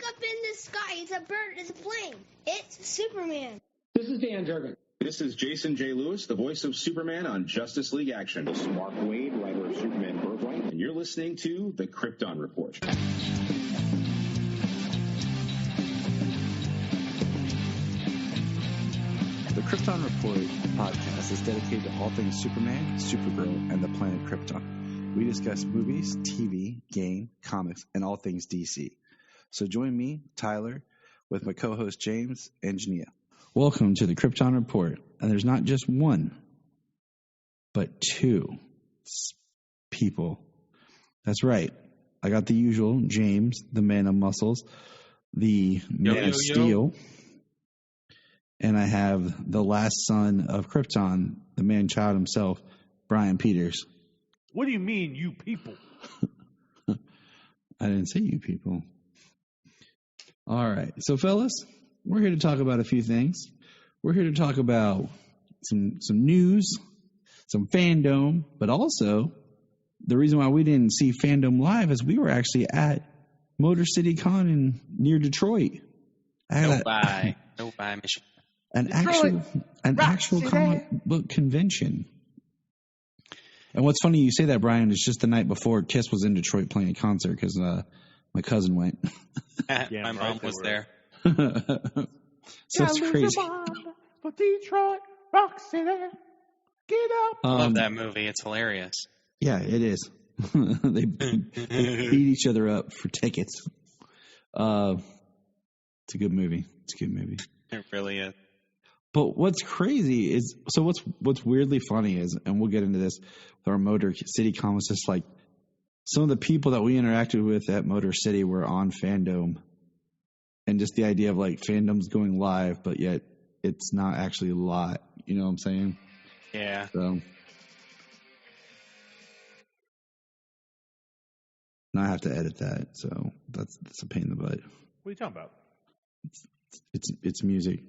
Look up in the sky. It's a bird. It's a plane. It's Superman. This is Dan Jurgen. This is Jason J. Lewis, the voice of Superman on Justice League Action. This is Mark Wade, writer of Superman Birthright. And you're listening to The Krypton Report. The Krypton Report podcast is dedicated to all things Superman, Supergirl, and the planet Krypton. We discuss movies, TV, game, comics, and all things DC. So join me, Tyler, with my co-host James and Jania. Welcome to the Krypton Report. And there's not just one, but two people. That's right. I got the usual James, the man of muscles, the man of steel. And I have the last son of Krypton, the man-child himself, Bryan Peters. What do you mean, you people? I didn't say you people. All right. So, fellas, we're here to talk about a few things. We're here to talk about some news, some Fandome, but also the reason why we didn't see Fandome live is we were actually at Motor City Con near Detroit. No buy, Michigan. An actual comic book convention. And what's funny you say that, Bryan, is just the night before Kiss was in Detroit playing a concert because my cousin went. Yeah, my mom was there. So it's crazy. For Detroit, Rock City, get up. I love that movie. It's hilarious. Yeah, it is. They beat each other up for tickets. It's a good movie. It really is. But what's crazy is, so what's weirdly funny is, and we'll get into this with our Motor City comments, just like some of the people that we interacted with at Motor City were on Fandome, and just the idea of like Fandome's going live, but yet it's not actually live. You know what I'm saying? Yeah. So now I have to edit that, so that's a pain in the butt. What are you talking about? It's music.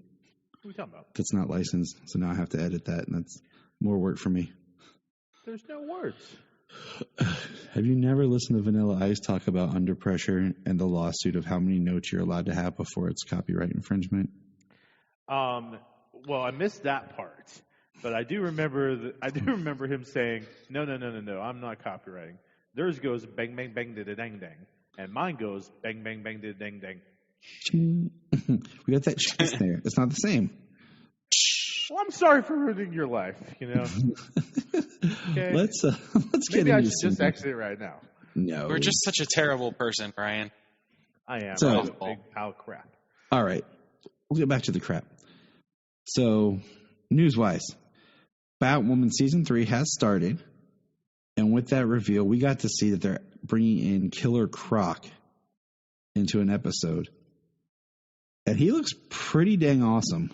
What are you talking about? That's not licensed, so now I have to edit that, and that's more work for me. There's no words. Have you never listened to Vanilla Ice talk about Under Pressure and the lawsuit of how many notes you're allowed to have before it's copyright infringement? Well, I missed that part, but I do remember him saying, "No, I'm not copywriting. Theirs goes bang, bang, bang, da, da, dang, dang, and mine goes bang, bang, bang, da, dang, dang." We got that chest there. It's not the same. Well, I'm sorry for ruining your life. You know. Okay. Let's get Maybe into I should just exit right now. No, We're just such a terrible person, Bryan. I am. So, I'm a big pile of crap. All right, we'll get back to the crap. So, news-wise, Batwoman Season 3 has started. And with that reveal, we got to see that they're bringing in Killer Croc into an episode. And he looks pretty dang awesome.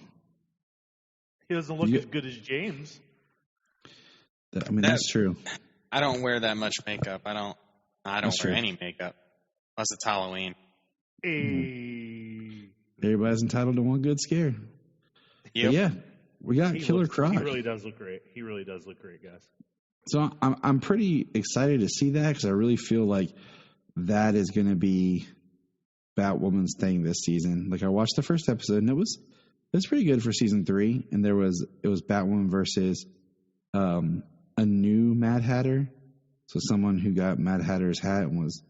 He doesn't look as good as James. That's true. I don't wear that much makeup. I don't That's wear true. any makeup. Unless it's Halloween. Hey. Everybody's entitled to one good scare. Yep. But yeah, we got Killer Croc. He really does look great. Guys. So I'm pretty excited to see that because I really feel like that is going to be Batwoman's thing this season. Like I watched the first episode and it was pretty good for season 3, and it was Batwoman versus a new Mad Hatter. So someone who got Mad Hatter's hat and was,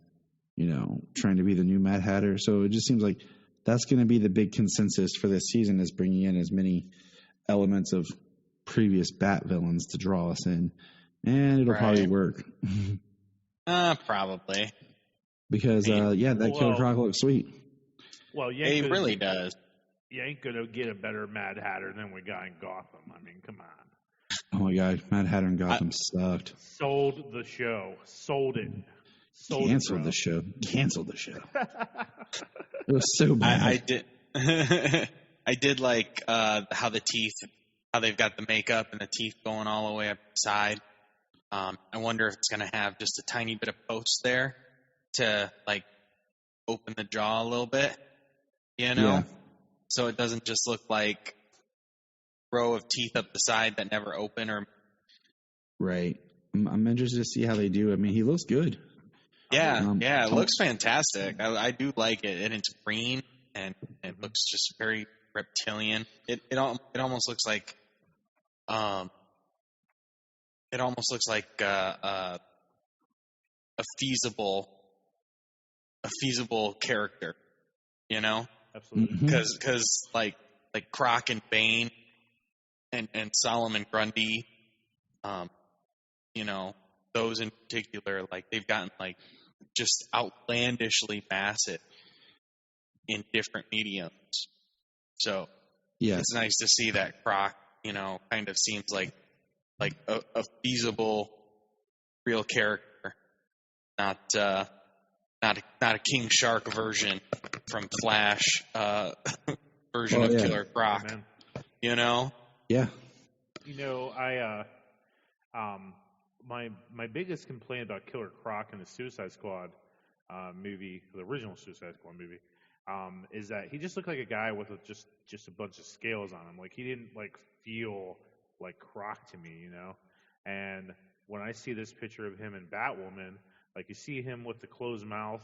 trying to be the new Mad Hatter. So it just seems like that's going to be the big consensus for this season, is bringing in as many elements of previous Bat villains to draw us in. And it'll probably work. Probably. Because, that Killer Croc looks sweet. Well, he really does. You ain't going to get a better Mad Hatter than we got in Gotham. I mean, come on. Oh, my God. Mad Hatter in Gotham sucked. Sold the show. Sold it. Canceled the show. It was so bad. I did. I did like how they've got the makeup and the teeth going all the way up the side. I wonder if it's going to have just a tiny bit of post there to like open the jaw a little bit, Yeah. So it doesn't just look like row of teeth up the side that never open. Or Right. I'm interested to see how they do. I mean, he looks good. Yeah, it looks fantastic. I do like it, and it's green, and it looks just very reptilian. It almost looks like a feasible character, you know? Absolutely. Because like Croc and Bane and Solomon Grundy, you know, those in particular, like they've gotten like just outlandishly massive in different mediums. So it's nice to see that Croc, you know, kind of seems like a feasible real character, not a King Shark version from Flash version of Killer Croc. Amen. You know? Yeah. You know, my biggest complaint about Killer Croc in the Suicide Squad movie, the original Suicide Squad movie, is that he just looked like a guy with just a bunch of scales on him. Like he didn't like feel like Croc to me, you know. And when I see this picture of him and Batwoman, like you see him with the closed mouth,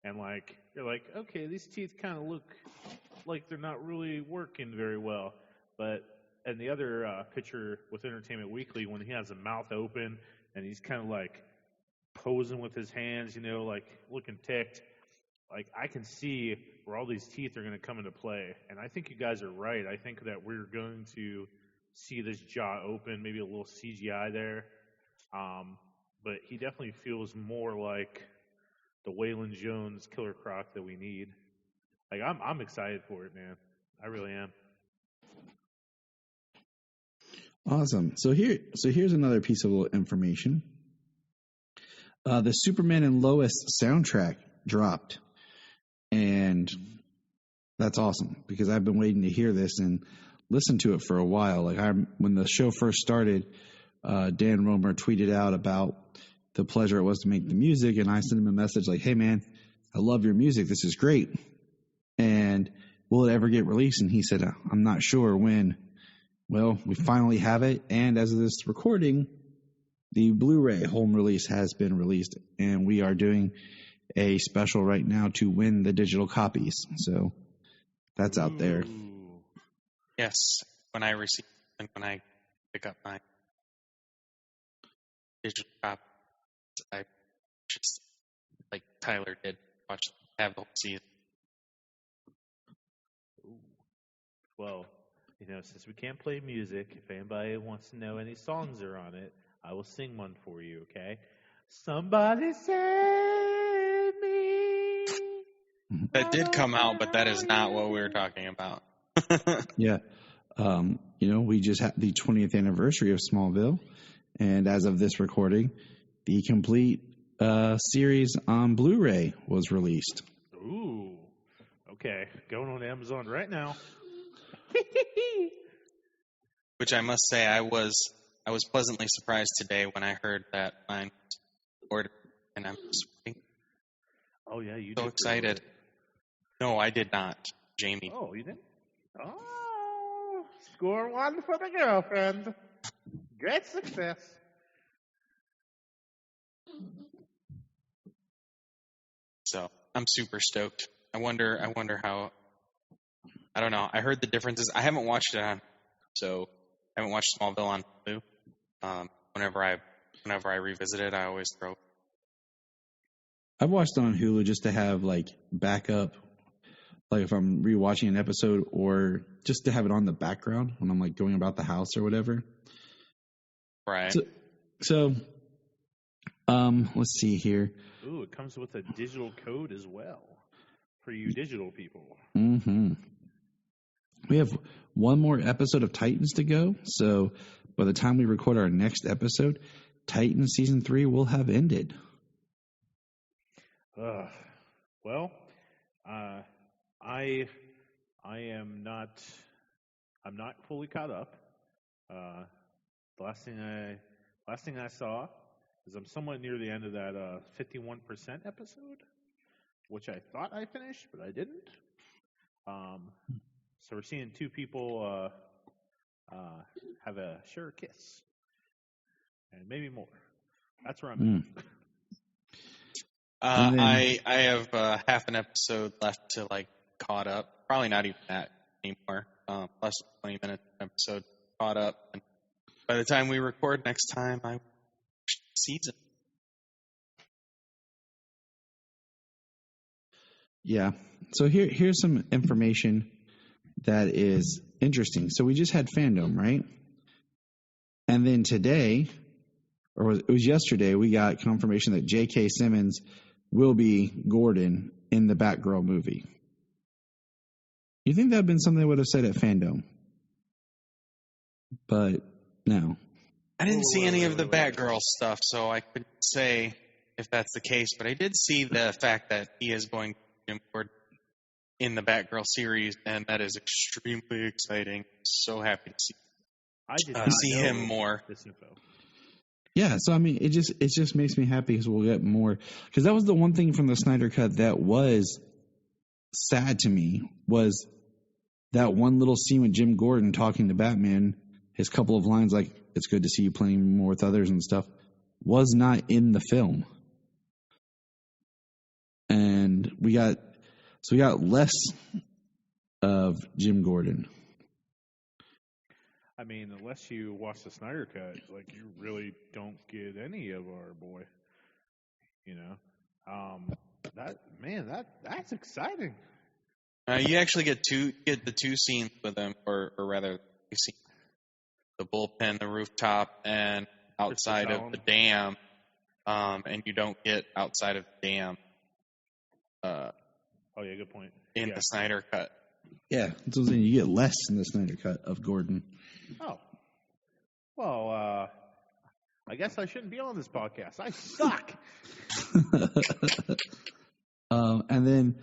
and like you're like, okay, these teeth kind of look like they're not really working very well. But and the other picture with Entertainment Weekly, when he has the mouth open and he's kind of like posing with his hands, you know, like looking ticked. Like I can see where all these teeth are going to come into play, and I think you guys are right. I think that we're going to see this jaw open, maybe a little CGI there, but he definitely feels more like the Waylon Jones Killer Croc that we need. Like I'm excited for it, man. I really am. Awesome. So here's another piece of little information. The Superman and Lois soundtrack dropped, and that's awesome because I've been waiting to hear this and listen to it for a while. Like when the show first started, Dan Romer tweeted out about the pleasure it was to make the music, and I sent him a message like, "Hey man, I love your music. This is great. And will it ever get released?" And he said, "I'm not sure when." Well, we finally have it, and as of this recording, the Blu-ray home release has been released, and we are doing a special right now to win the digital copies. So that's out there. Yes, when I pick up my digital copy, I just like Tyler did have the whole season. Well, you know, since we can't play music, if anybody wants to know any songs are on it, I will sing one for you, okay? Somebody save me. That did come out, but that is not what we were talking about. Yeah. You know, we just had the 20th anniversary of Smallville, and as of this recording, the complete series on Blu-ray was released. Ooh. Okay. Going on Amazon right now. Which I must say, I was pleasantly surprised today when I heard that mine was ordered, and I'm just Oh yeah, you so did excited. No, I did not, Jamie. Oh, you didn't? Oh, score one for the girlfriend. Great success. So I'm super stoked. I wonder how. I don't know. I heard the differences. I haven't watched it on, so I haven't watched Smallville on Hulu. Whenever I revisit it, I always throw. I've watched it on Hulu just to have like backup, like if I'm rewatching an episode, or just to have it on the background when I'm like going about the house or whatever. Right. So let's see here. Ooh, it comes with a digital code as well for you digital people. Mm-hmm. We have one more episode of Titans to go. So by the time we record our next episode, Titans Season 3 will have ended. Well, I am not. I'm not fully caught up. The last thing I saw is I'm somewhat near the end of that 51% episode, which I thought I finished, but I didn't. So we're seeing two people share a kiss, and maybe more. That's where I'm at. I have half an episode left to caught up. Probably not even that anymore. Less than 20 minutes episode caught up. And by the time we record next time, I watched the season. Yeah. So here's some information that is interesting. So we just had Fandome, right? And then today, or it was yesterday, we got confirmation that J.K. Simmons will be Gordon in the Batgirl movie. You think that would have been something they would have said at Fandome? But no. I didn't see any of the Batgirl stuff, so I couldn't say if that's the case. But I did see the fact that he is going to be in the Batgirl series, and that is extremely exciting. So happy to see him more. This info. Yeah, so I mean, it just makes me happy because we'll get more. Because that was the one thing from the Snyder Cut that was sad to me, was that one little scene with Jim Gordon talking to Batman. His couple of lines like, "It's good to see you playing more with others" and stuff, was not in the film. And we got less of Jim Gordon. I mean, unless you watch the Snyder Cut, you really don't get any of our boy. You know, that's exciting. You actually get the two scenes with him, or rather, you see the bullpen, the rooftop, and outside of the dam. And you don't get outside of the dam. Oh yeah, good point. In the Snyder Cut. Yeah, that's what I'm saying. You get less in the Snyder Cut of Gordon. Oh. Well, I guess I shouldn't be on this podcast. I suck. And then,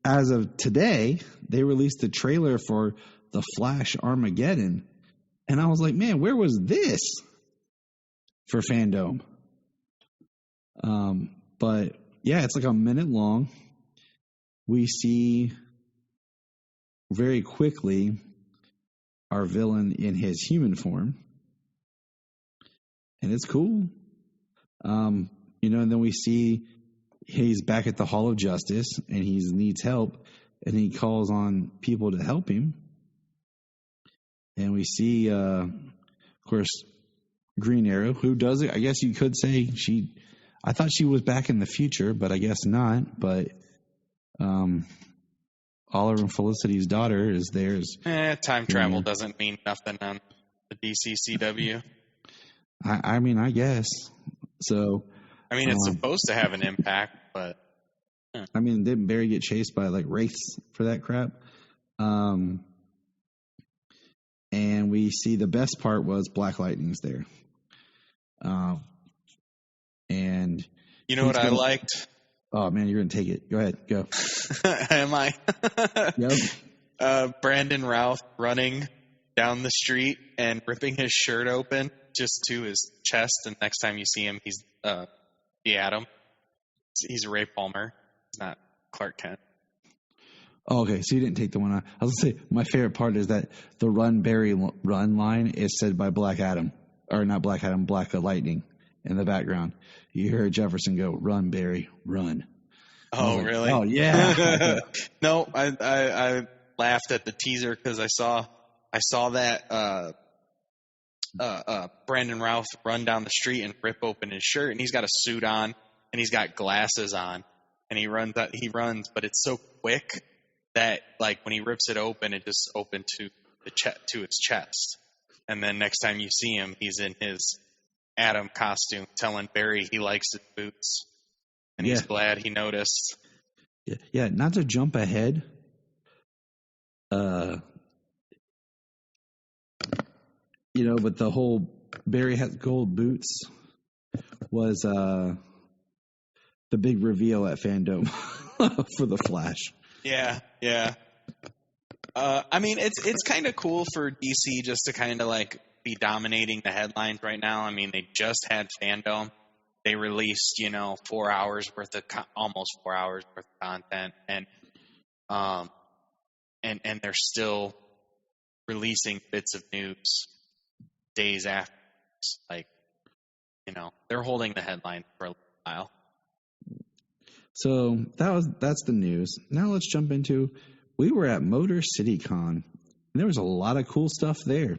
as of today, they released the trailer for The Flash Armageddon. And I was like, man, where was this for Fandome? But, yeah, it's like a minute long. We see very quickly our villain in his human form. And it's cool. And then we see he's back at the Hall of Justice and he needs help and he calls on people to help him. And we see, of course, Green Arrow, who does it. I guess you could say I thought she was back in the future, but I guess not. But Oliver and Felicity's daughter is theirs. Time travel doesn't mean nothing on the DCCW. I mean, I guess. So. I mean, it's supposed to have an impact, but. I mean, didn't Barry get chased by wraiths for that crap? And we see the best part was Black Lightning's there. And. You know what I liked? Oh, man, you're going to take it. Go ahead. Go. Am I? Yep. Brandon Routh running down the street and ripping his shirt open just to his chest. And next time you see him, he's the Atom. He's Ray Palmer. He's not Clark Kent. Oh, okay, so you didn't take the one I was going to say, my favorite part is that the Run Barry Run line is said by Black Adam. Or not Black Adam, Black Lightning in the background. You hear Jefferson go, "Run, Barry, run." Oh, really? Oh, yeah. No, I laughed at the teaser because I saw that Brandon Routh run down the street and rip open his shirt, and he's got a suit on and he's got glasses on, and he runs, but it's so quick that when he rips it open, it just opened to his chest, and then next time you see him, he's in his Atom costume, telling Barry he likes his boots, and he's glad he noticed. Yeah. Not to jump ahead. But the whole Barry has gold boots was the big reveal at Fandome for the Flash. Yeah. I mean, it's kind of cool for DC just to kind of be dominating the headlines right now. I mean, they just had Fandome. They released, 4 hours worth of almost 4 hours worth of content, and they're still releasing bits of news days after. They're holding the headline for a while. So that's the news. Now let's jump into, we were at Motor City Con, and there was a lot of cool stuff there.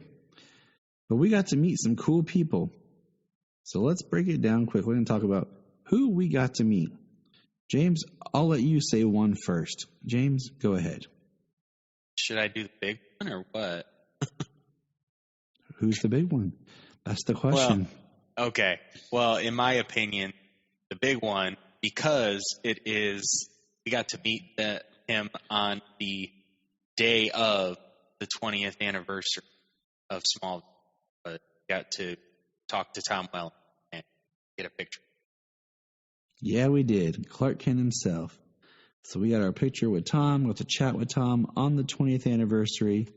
But we got to meet some cool people. So let's break it down quickly and talk about who we got to meet. James, I'll let you say one first. James, go ahead. Should I do the big one or what? Who's the big one? That's the question. Well, okay. Well, in my opinion, the big one, because we got to meet him on the day of the 20th anniversary of Smallville. But got to talk to Tom Welling and get a picture. Yeah, we did. Clark Kent himself. So we got our picture with Tom. We got to chat with Tom on the 20th anniversary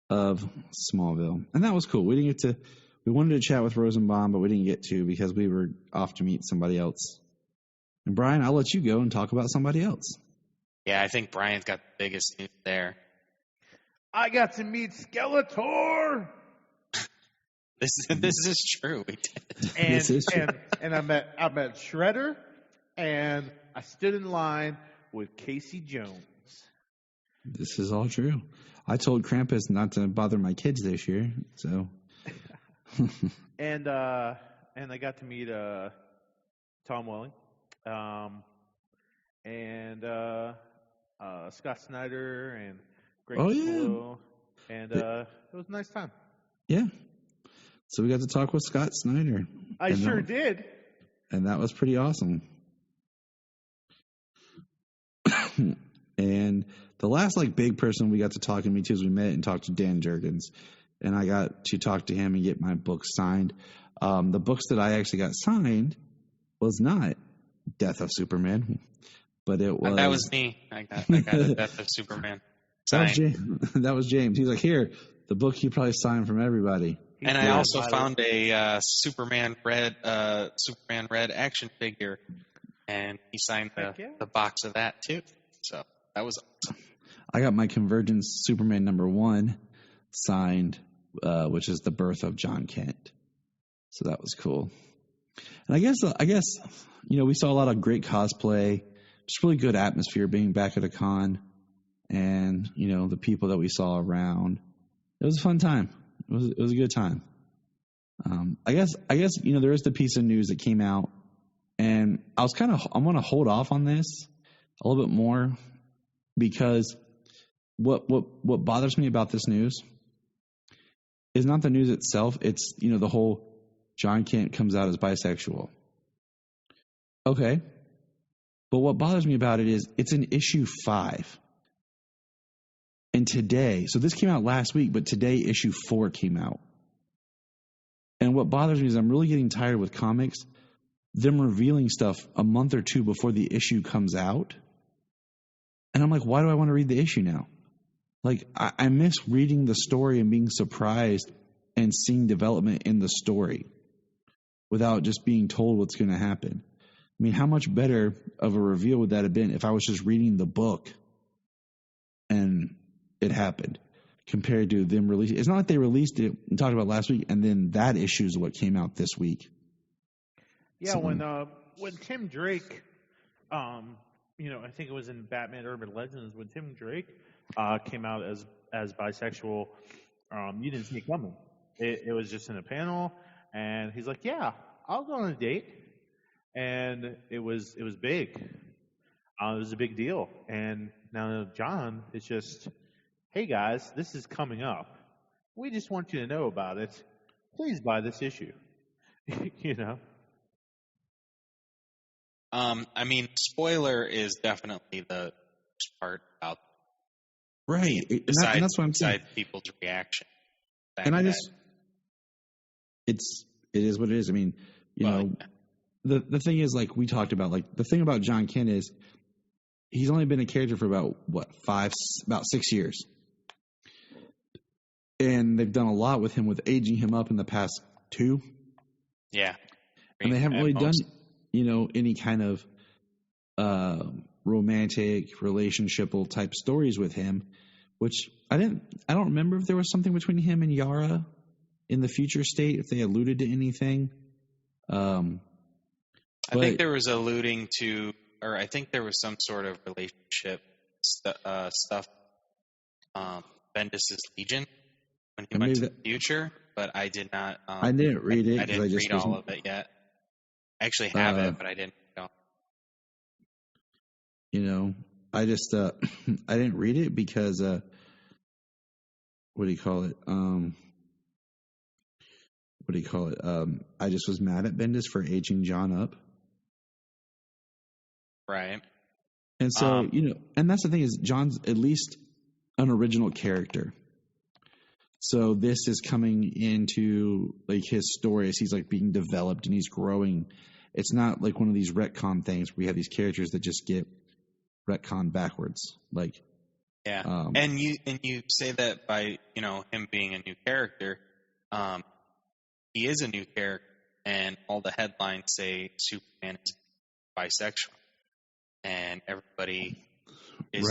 of Smallville. And that was cool. We wanted to chat with Rosenbaum, but we didn't get to because we were off to meet somebody else. And Bryan, I'll let you go and talk about somebody else. Yeah, I think Bryan's got the biggest news there. I got to meet Skeletor. This is true. We did. And, This is true. and I met Shredder, and I stood in line with Casey Jones. This is all true. I told Krampus not to bother my kids this year, so. And I got to meet Tom Welling, and Scott Snyder and Greg Capullo, and it was a nice time. Yeah. So we got to talk with Scott Snyder. I sure did. And that was pretty awesome. And the last big person we got to talk to me too is we met and talked to Dan Jurgens. And I got to talk to him and get my books signed. The books that I actually got signed was not Death of Superman, but it was... That was me. I got the Death of Superman signed. That was James. He's like, here, the book you probably signed from everybody. And I also found a Superman Red action figure, and he signed the box of that too. So that was awesome. I got my Convergence Superman #1 signed, which is the birth of John Kent. So that was cool. And I guess we saw a lot of great cosplay, just really good atmosphere being back at a con, and the people that we saw around. It was a fun time. It was a good time. I guess there is the piece of news that came out, and I'm going to hold off on this a little bit more because what bothers me about this news is not the news itself. It's the whole John Kent comes out as bisexual. Okay, but what bothers me about it is it's in issue 5. And today, so this came out last week, but today issue 4 came out. And what bothers me is I'm really getting tired with comics, them revealing stuff a month or two before the issue comes out. And I'm like, why do I want to read the issue now? I miss reading the story and being surprised and seeing development in the story without just being told what's going to happen. I mean, how much better of a reveal would that have been if I was just reading the book and it happened compared to them releasing? It's not like they released it and talked about last week and then that issue is what came out this week. Yeah, So, when Tim Drake, I think it was in Batman Urban Legends, when Tim Drake came out as bisexual, you didn't see it coming. It was just in a panel, and he's like, "Yeah, I'll go on a date," and it was big. It was a big deal, and now John is just, "Hey guys, this is coming up. We just want you to know about it. Please buy this issue." Spoiler is definitely the worst part about right. And that's what I'm saying. Besides people's reaction. And it is what it is. I mean, the thing is, we talked about, the thing about John Kent is he's only been a character for about 6 years. And they've done a lot with him with aging him up in the past 2. Yeah. And they haven't really done, any kind of romantic, relationship type stories with him, which I don't remember if there was something between him and Yara in the future state, if they alluded to anything. I think there was alluding to or I think there was some sort of relationship stuff. Bendis' Legion when he went to the future, but I did not. I didn't read it. I didn't read all of it yet. I actually have it, but I didn't read all. You know, I just I didn't read it because what do you call it? I just was mad at Bendis for aging John up. Right. And so, and that's the thing is John's at least an original character. So this is coming into like his story as he's like being developed and he's growing. It's not like one of these retcon things where we have these characters that just get retcon backwards. Like, yeah. And you say that by, him being a new character, he is a new character and all the headlines say Superman is bisexual. And everybody is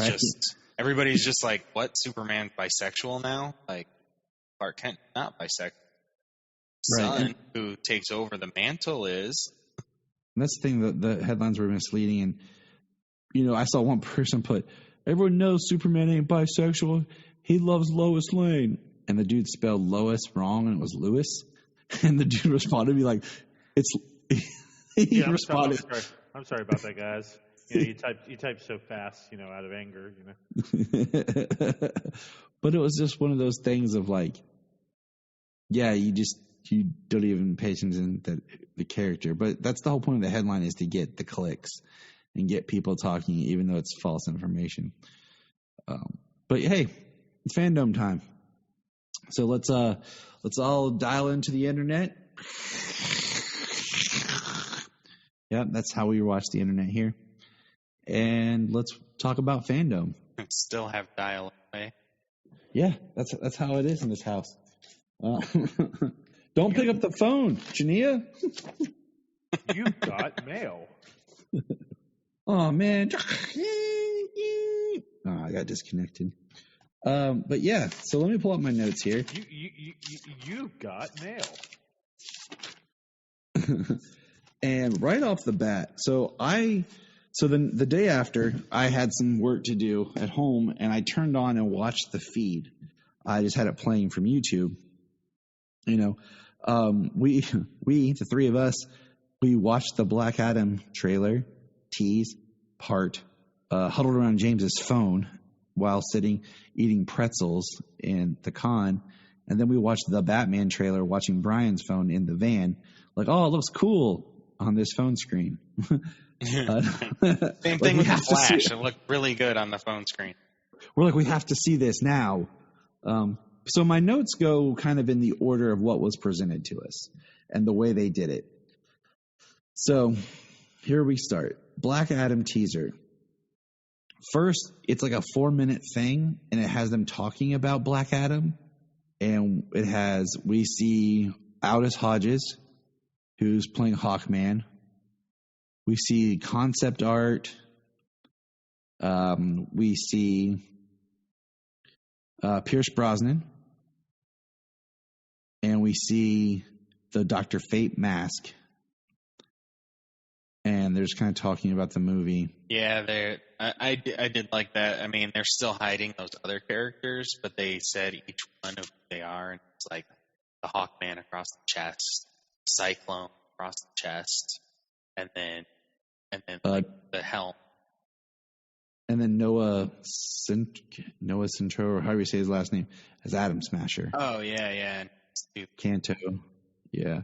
everybody's just like, what? Superman's bisexual now? Like, Clark Kent not bisexual. Son, who takes over the mantle is. That's the thing that the headlines were misleading. And, I saw one person put, everyone knows Superman ain't bisexual. He loves Lois Lane. And the dude spelled Lois wrong and it was Lewis. And the dude responded to me like, he responded. I'm sorry about that, guys. You type so fast, out of anger, But it was just one of those things of like, yeah, you don't even pay attention to the character. But that's the whole point of the headline is to get the clicks and get people talking, even though it's false information. But hey, it's fandom time. So let's all dial into the internet. Yeah, that's how we watch the internet here. And let's talk about fandom. Still have dial away. Yeah, that's how it is in this house. Don't pick up the phone, Jania. You got mail. Oh man, I got disconnected. But yeah, so let me pull up my notes here. You got mail. And right off the bat, so the day after, I had some work to do at home, and I turned on and watched the feed. I just had it playing from YouTube. We the three of us, we watched the Black Adam trailer, tease, part, huddled around James's phone while sitting eating pretzels in the con, and then we watched the Batman trailer watching Bryan's phone in the van. Like, oh, it looks cool on this phone screen. Same thing with the Flash. It looked really good on the phone screen. We're like, we have to see this now. So my notes go kind of in the order of what was presented to us and the way they did it. So here we start. Black Adam teaser. First, it's like a 4-minute thing, and it has them talking about Black Adam. And we see Aldous Hodges, who's playing Hawkman. We see concept art. We see Pierce Brosnan. And we see the Dr. Fate mask. And they're just kind of talking about the movie. Yeah, I did like that. I mean, they're still hiding those other characters, but they said each one of who they are. And it's like the Hawkman across the chest, Cyclone across the chest, and then the helm. And then Noah Centro, or however you say his last name, as Atom Smasher. Oh, yeah. Kanto. Yeah.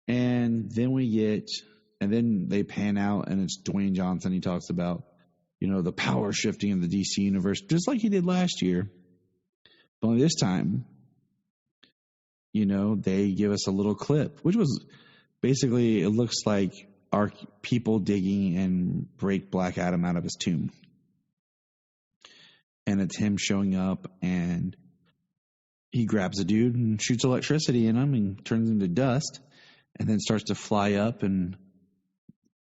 And then they pan out, and it's Dwayne Johnson. He talks about, the power shifting in the DC universe, just like he did last year. But only this time, they give us a little clip, which was basically, it looks like our people digging and break Black Adam out of his tomb. And it's him showing up, and he grabs a dude and shoots electricity in him and turns him to dust, and then starts to fly up, and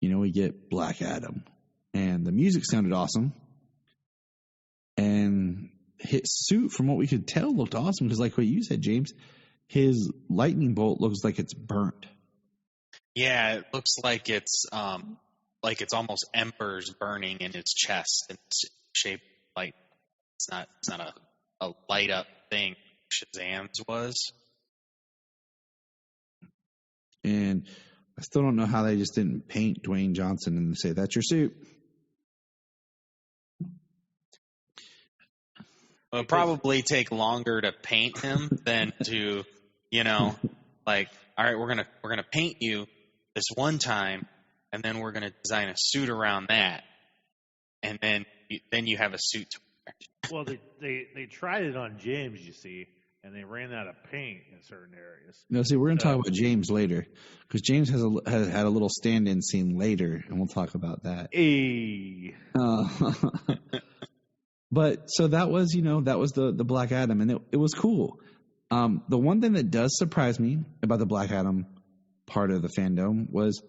we get Black Adam. And the music sounded awesome. And his suit, from what we could tell, looked awesome. Because like what you said, James, his lightning bolt looks like it's burnt. Yeah, it looks like it's like it's almost embers burning in his chest, and it's shaped like it's not a light up thing. Shazam's was. And I still don't know how they just didn't paint Dwayne Johnson and say, that's your suit. It would probably take longer to paint him than to, like, all right, we're gonna paint you this one time, and then we're gonna design a suit around that, and then you have a suit to wear. Well, they tried it on James, you see, and they ran out of paint in certain areas. No, see, we're going to talk about James later, because James has had a little stand-in scene later, and we'll talk about that. Hey. But so that was the Black Adam, and it was cool. The one thing that does surprise me about the Black Adam part of the fandom was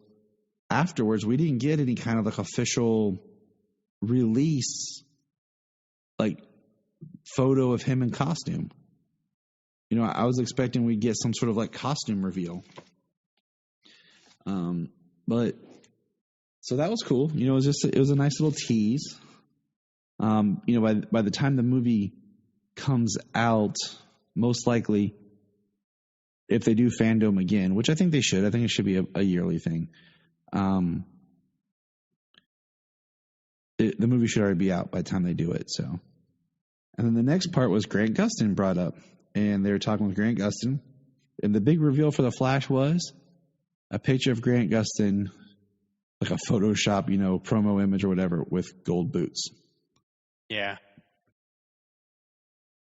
afterwards we didn't get any kind of like official release, like photo of him in costume. I was expecting we'd get some sort of like costume reveal. But so that was cool. It was a nice little tease. By the time the movie comes out, most likely, if they do Fandome again, which I think they should, I think it should be a yearly thing. The movie should already be out by the time they do it. So, and then the next part was Grant Gustin brought up. And they were talking with Grant Gustin. And the big reveal for The Flash was a picture of Grant Gustin, like a Photoshop, promo image or whatever, with gold boots. Yeah.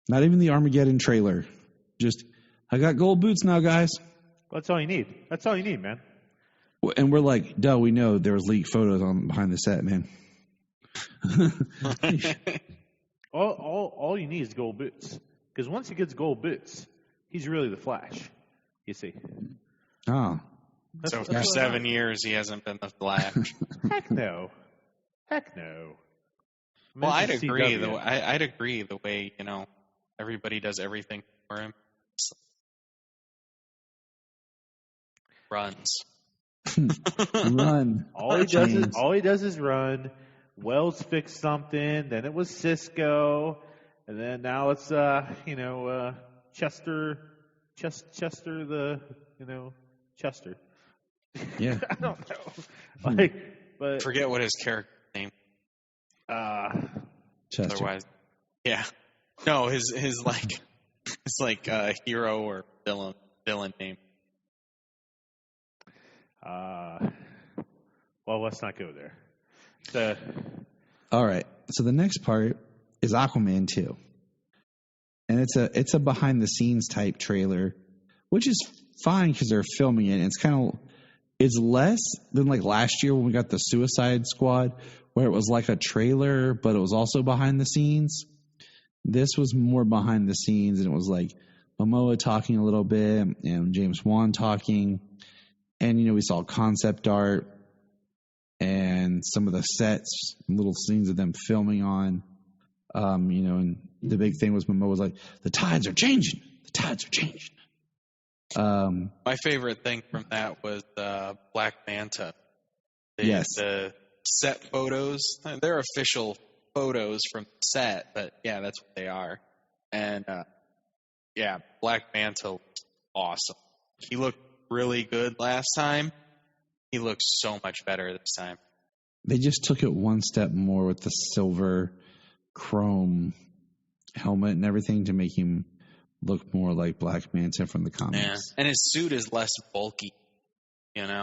Not even the Armageddon trailer. Just, I got gold boots now, guys. That's all you need. That's all you need, man. And we're like, duh, we know there was leaked photos behind the set, man. all you need is gold boots. Because once he gets gold boots, he's really the Flash, you see. Oh. So for 7 years, he hasn't been the Flash. Heck no. Heck no. Well, I'd agree. I'd agree the way, everybody does everything for him. Runs. Run. All he does is run. Wells fixed something. Then it was Cisco. And then now it's, Chester, Chester. Yeah. I don't know. But forget what his character name. Chester. Otherwise, yeah. No, his hero or villain name. Well, let's not go there. All right. So the next part is Aquaman 2. And it's a behind the scenes type trailer, which is fine because they're filming it. And it's less than like last year when we got the Suicide Squad, where it was like a trailer, but it was also behind the scenes. This was more behind the scenes, and it was like Momoa talking a little bit and James Wan talking. And, we saw concept art and some of the sets, little scenes of them filming on. And the big thing was Momoa was like, the tides are changing. The tides are changing. My favorite thing from that was Black Manta. Yes. The set photos. They're official photos from the set, but yeah, that's what they are. And Black Manta looks awesome. He looked really good last time. He looks so much better this time. They just took it one step more with the silver chrome helmet and everything to make him look more like Black Manta from the comics. Yeah. And his suit is less bulky, I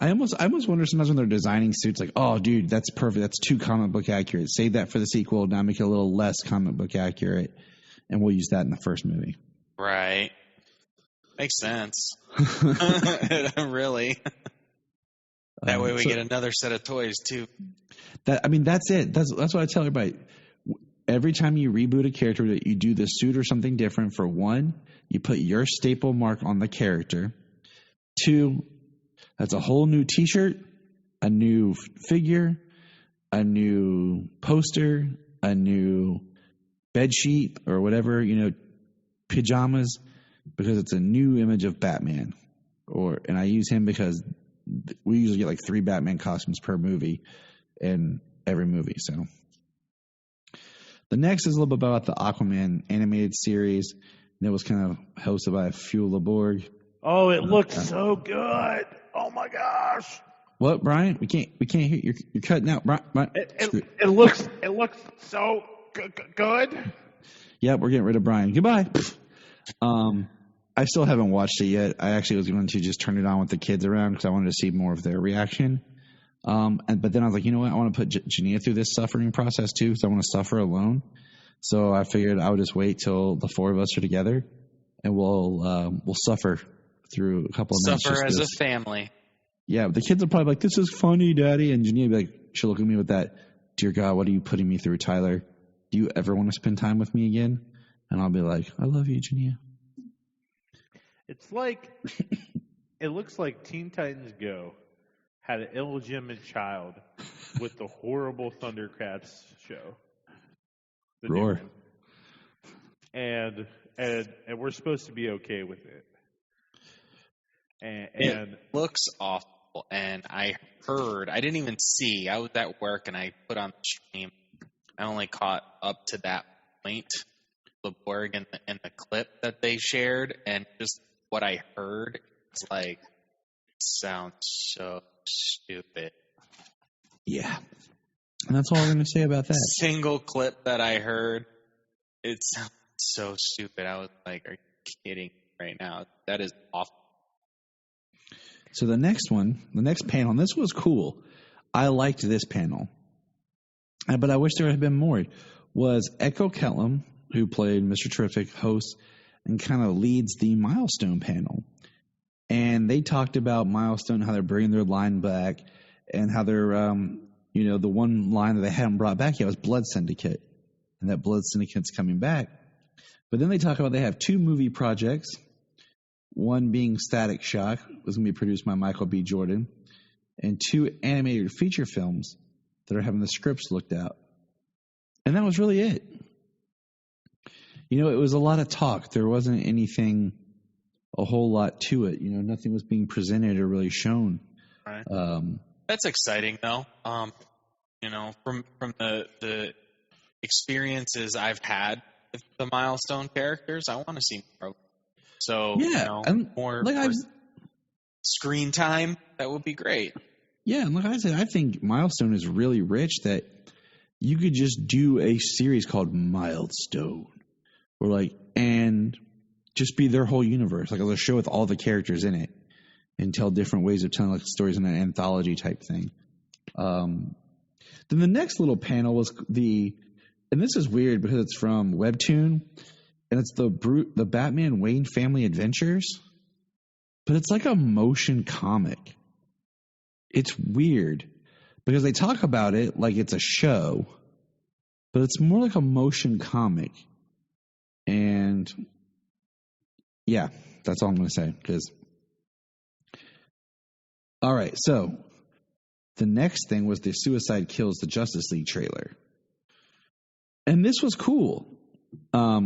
almost wonder sometimes when they're designing suits, like, oh, dude, that's perfect. That's too comic book accurate. Save that for the sequel. Now make it a little less comic book accurate, and we'll use that in the first movie. Right. Makes sense. Really. That way we get another set of toys, too. That's it. That's what I tell everybody. Every time you reboot a character, that you do the suit or something different. For one, you put your staple mark on the character. Two, that's a whole new T-shirt, a new figure, a new poster, a new bed sheet or whatever, pajamas, because it's a new image of Batman. And I use him because we usually get like 3 Batman costumes per movie in every movie. So the next is a little bit about the Aquaman animated series. And it was kind of hosted by Fuel Leborg. Oh, it looks so good. Oh my gosh. What, Brian? We can't hear. You're cutting out, Brian. It looks so good. Yeah, we're getting rid of Brian. Goodbye. I still haven't watched it yet. I actually was going to just turn it on with the kids around because I wanted to see more of their reaction. But then I was like, you know what? I want to put Jania through this suffering process too, because I want to suffer alone. So I figured I would just wait till the 4 of us are together, and we'll suffer through a couple of minutes. Suffer as a family. Yeah, the kids will probably be like, "This is funny, Daddy," and Jania will be like, she'll look at me with that, "Dear God, what are you putting me through, Tyler? Do you ever want to spend time with me again?" And I'll be like, "I love you, Jania." It's like, it looks like Teen Titans Go had an illegitimate child with the horrible Thundercats show. The new Roar. one. And we're supposed to be okay with it. And it looks awful. And I didn't even see. I was at work and I put on the stream. I only caught up to that point, the Borg and the clip that they shared, and just what I heard, it's like, sounds so stupid. Yeah. And that's all we're going to say about that. Single clip that I heard, it sounds so stupid. I was like, are you kidding right now? That is awful. So the next panel, and this was cool. I liked this panel. But I wish there had been more. Was Echo Kellum, who played Mr. Terrific, host and kind of leads the Milestone panel. And they talked about Milestone, how they're bringing their line back, and how they're, the one line that they hadn't brought back yet was Blood Syndicate, and that Blood Syndicate's coming back. But then they talk about they have 2 movie projects, one being Static Shock, was going to be produced by Michael B. Jordan, and 2 animated feature films that are having the scripts looked at. And that was really it. It was a lot of talk. There wasn't anything, a whole lot to it. Nothing was being presented or really shown. Right. That's exciting, though. From the experiences I've had with the Milestone characters, I want to see more. So, more screen time, that would be great. Yeah, and like I said, I think Milestone is really rich that you could just do a series called Milestone, and just be their whole universe, like a show with all the characters in it, and tell different ways of telling stories in an anthology type thing. Then the next little panel was and this is weird because it's from Webtoon, and it's the Batman Wayne Family Adventures, but it's like a motion comic. It's weird because they talk about it like it's a show, but it's more like a motion comic. And yeah, that's all I'm going to say. All right, so the next thing was the Suicide Kills the Justice League trailer. And this was cool. But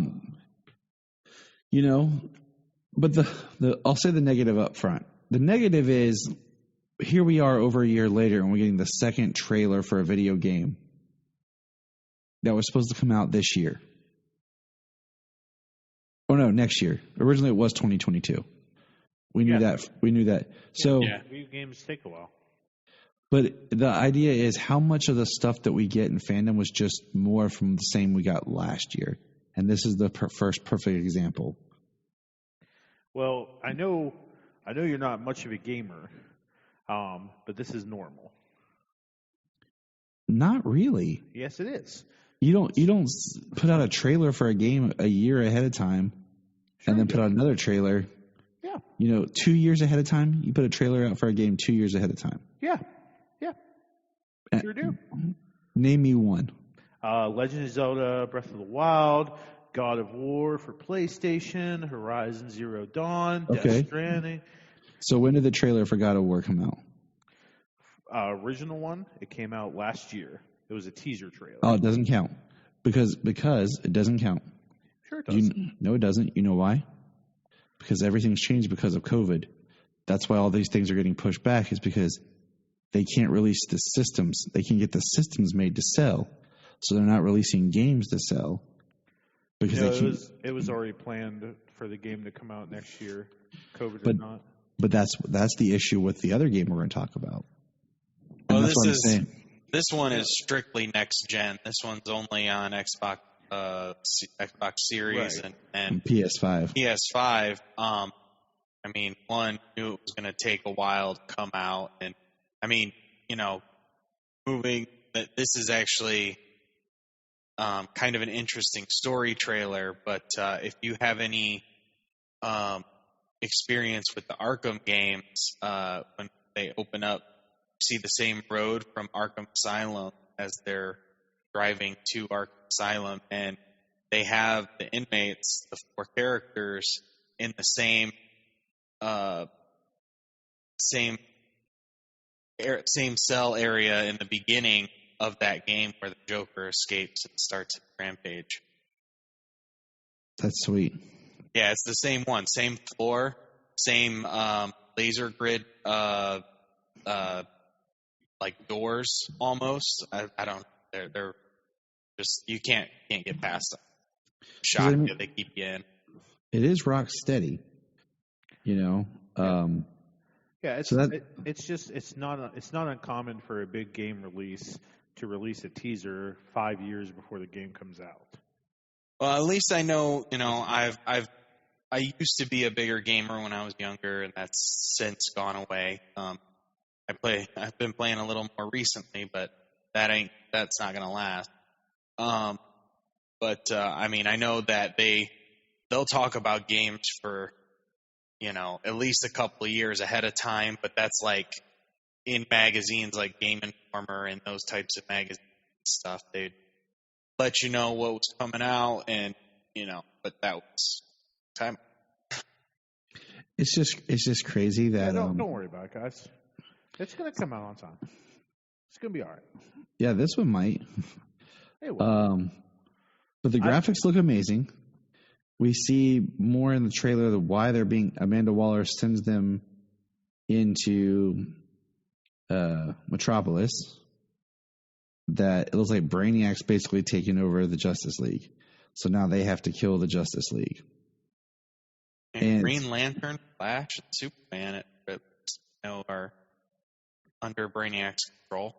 I'll say the negative up front. The negative is, here we are over a year later, and we're getting the second trailer for a video game that was supposed to come out this year. Oh, no, next year. Originally, it was 2022. We knew that. So, video games take a while. But the idea is, how much of the stuff that we get in fandom was just more from the same we got last year? And this is the first perfect example. Well, I know you're not much of a gamer, but this is normal. Not really. Yes, it is. You don't put out a trailer for a game a year ahead of time, and then put out another trailer. Yeah. 2 years ahead of time. You put a trailer out for a game 2 years ahead of time. Yeah. Sure do. Name me one. Legend of Zelda: Breath of the Wild, God of War for PlayStation, Horizon Zero Dawn, Death Stranding. So when did the trailer for God of War come out? Original one, it came out last year. It was a teaser trailer. Oh, it doesn't count. Because it doesn't count. Sure it does. No, it doesn't. You know why? Because everything's changed because of COVID. that's why all these things are getting pushed back, is because they can't release the systems. They can get the systems made to sell, so they're not releasing games to sell. Because it was already planned for the game to come out next year, COVID or not. But that's the issue with the other game we're going to talk about. Well, this one is strictly next gen. This one's only on Xbox Series and PS5. PS5. I mean, one knew it was going to take a while to come out, and I mean, this is actually kind of an interesting story trailer. But if you have any experience with the Arkham games, when they open up, see the same road from Arkham Asylum as they're driving to Arkham Asylum, and they have the inmates, the 4 characters, in the same cell area in the beginning of that game where the Joker escapes and starts a rampage. That's sweet. Yeah, it's the same one, same floor, same laser grid, like doors almost. I don't. They're just, you can't get past them. Shock that they keep you in. It is rock steady, Yeah, it's not uncommon for a big game release to release a teaser 5 years before the game comes out. Well, at least I know, I used to be a bigger gamer when I was younger, and that's since gone away. I've been playing a little more recently, but that's not gonna last. I mean, I know that they'll talk about games for, at least a couple of years ahead of time, but that's like in magazines like Game Informer and those types of magazine stuff. They'd let you know what was coming out, and but that was time. It's just crazy that don't worry about it, guys. It's gonna come out on time. It's gonna be all right. Yeah, this one might. It will. But the graphics look amazing. We see more in the trailer of why they're being. Amanda Waller sends them into Metropolis. That it looks like Brainiac's basically taking over the Justice League. So now they have to kill the Justice League. And Green Lantern, Flash, and Superman are under Brainiac's control.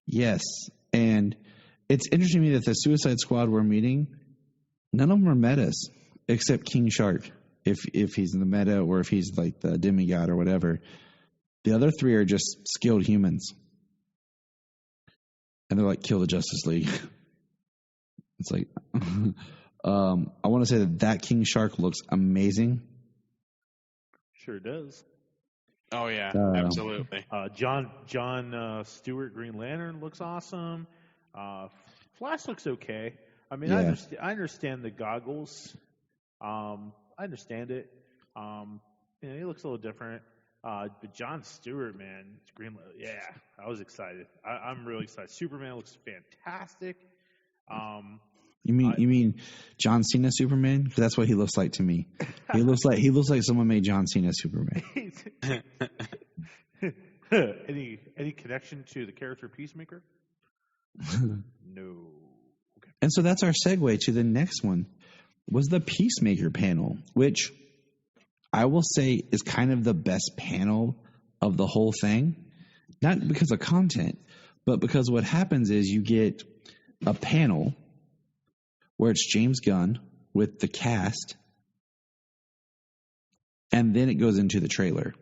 Yes, and it's interesting to me that the Suicide Squad we're meeting, none of them are metas except King Shark, if he's in the meta or if he's like the demigod or whatever. The other 3 are just skilled humans, and they're like, kill the Justice League. It's like, I want to say that King Shark looks amazing. Sure does. Oh yeah, absolutely. John Stewart Green Lantern looks awesome. Flash looks okay. I mean, Yeah. I understand the goggles. I understand it. He looks a little different. But John Stewart, man, Green Lantern, yeah, I was excited. I'm really excited. Superman looks fantastic. You mean John Cena Superman? 'Cause that's what he looks like to me. He looks like someone made John Cena Superman. Any connection to the character Peacemaker? No. Okay. And so that's our segue to the next one, was the Peacemaker panel, which I will say is kind of the best panel of the whole thing. Not because of content, but because what happens is you get a panel where it's James Gunn with the cast, and then it goes into the trailer.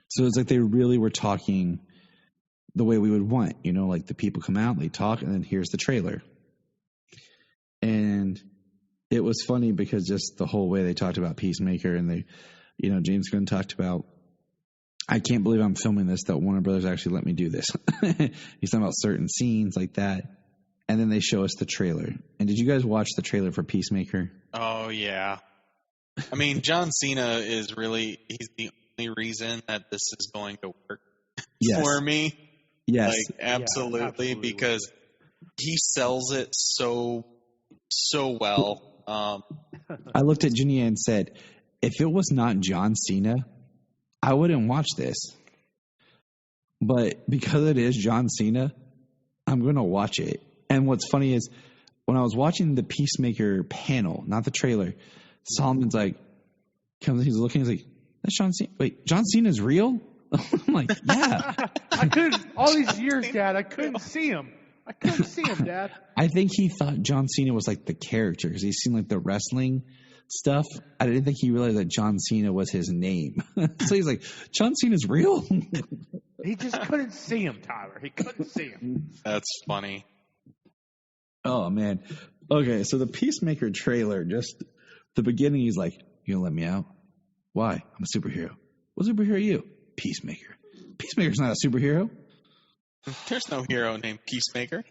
So it's like they really were talking the way we would want, like the people come out, they talk, and then here's the trailer. And it was funny because just the whole way they talked about Peacemaker, and they, James Gunn talked about, I can't believe I'm filming this, that Warner Brothers actually let me do this. He's talking about certain scenes like that. And then they show us the trailer. And did you guys watch the trailer for Peacemaker? Oh, yeah. I mean, John Cena he's the only reason that this is going to work for me. Yes. Like, absolutely, because he sells it so well. I looked at Junior and said, if it was not John Cena, I wouldn't watch this. But because it is John Cena, I'm going to watch it. And what's funny is when I was watching the Peacemaker panel, not the trailer, Solomon's like, he's looking, he's like, that's John Cena. Wait, John Cena's real? I'm like, yeah. I couldn't, all these years, Dad, I couldn't see him. Dad. I think he thought John Cena was like the character because he's seen like the wrestling stuff. I didn't think he realized that John Cena was his name. So he's like, John Cena's real? He just couldn't see him, Tyler. He couldn't see him. That's funny. Oh, man. Okay, so the Peacemaker trailer, just the beginning, he's like, you gonna let me out? Why? I'm a superhero. What superhero are you? Peacemaker. Peacemaker's not a superhero. There's no hero named Peacemaker.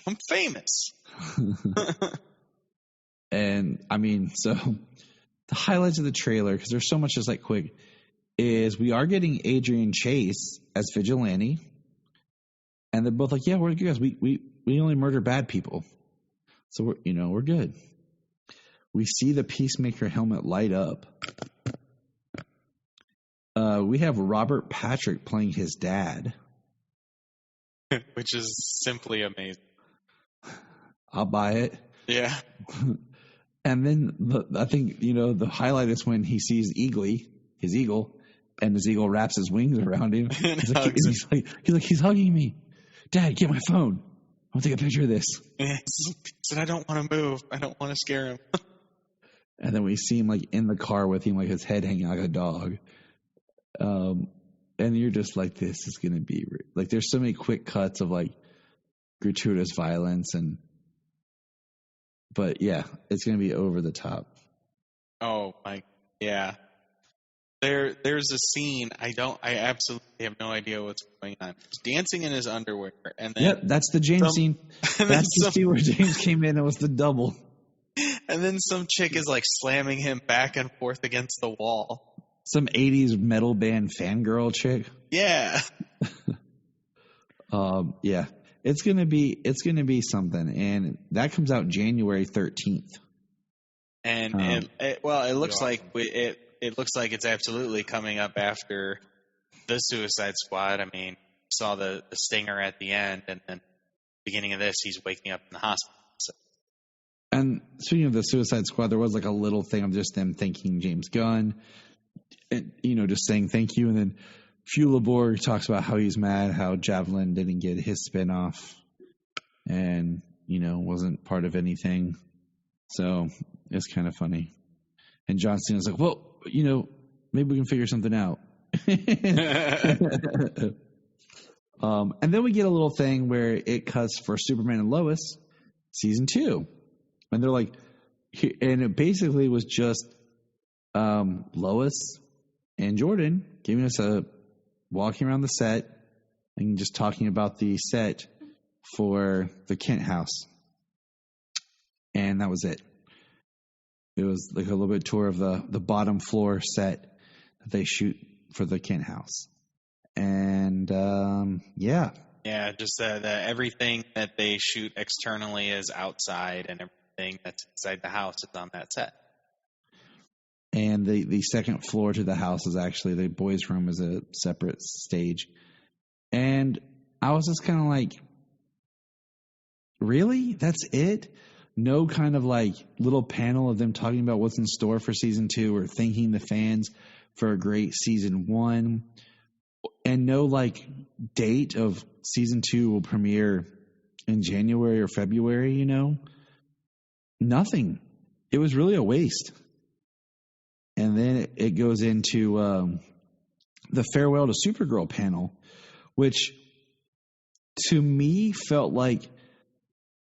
I'm famous. And, I mean, so the highlights of the trailer, because there's so much just like quick, is we are getting Adrian Chase as Vigilante. And they're both like, yeah, we're good guys. We only murder bad people. So, we're good. We see the Peacemaker helmet light up. We have Robert Patrick playing his dad. Which is simply amazing. I'll buy it. Yeah. And then I think, the highlight is when he sees his eagle, and his eagle wraps his wings around him. He's hugging me. Dad, get my phone. I want to take a picture of this. He said, I don't want to move. I don't want to scare him. And then we see him like in the car with him, like his head hanging like a dog. And you're just like, this is going to be like, there's so many quick cuts of like gratuitous violence but yeah, it's going to be over the top. Oh my, yeah. There's a scene. I absolutely have no idea what's going on. He's dancing in his underwear, and then that's the James scene. That's the scene where James came in and was the double. And then some chick is like slamming him back and forth against the wall. Some 80s metal band fangirl chick. Yeah. Yeah. It's gonna be something, and that comes out January 13th. And it looks like it looks like it's absolutely coming up after the Suicide Squad. I mean, saw the stinger at the end, and then beginning of this, he's waking up in the hospital. So. And speaking of the Suicide Squad, there was like a little thing of just them thanking James Gunn, and, just saying thank you, and then Fuelborg talks about how he's mad how Javelin didn't get his spinoff and, wasn't part of anything. So it's kind of funny. And John Cena's like, well, maybe we can figure something out. And then we get a little thing where it cuts for Superman and Lois season 2. And they're like, and it basically was just Lois and Jordan giving us walking around the set and just talking about the set for the Kent house. And that was it. It was like a little bit tour of the bottom floor set that they shoot for the Kent house. And, yeah. Yeah, just that everything that they shoot externally is outside, and everything that's inside the house is on that set. And the second floor to the house is actually the boys' room is a separate stage. And I was just kind of like, really? That's it? No kind of like little panel of them talking about what's in store for season 2 or thanking the fans for a great season 1. And no like date of season 2 will premiere in January or February, Nothing. It was really a waste. And then it goes into the Farewell to Supergirl panel, which to me felt like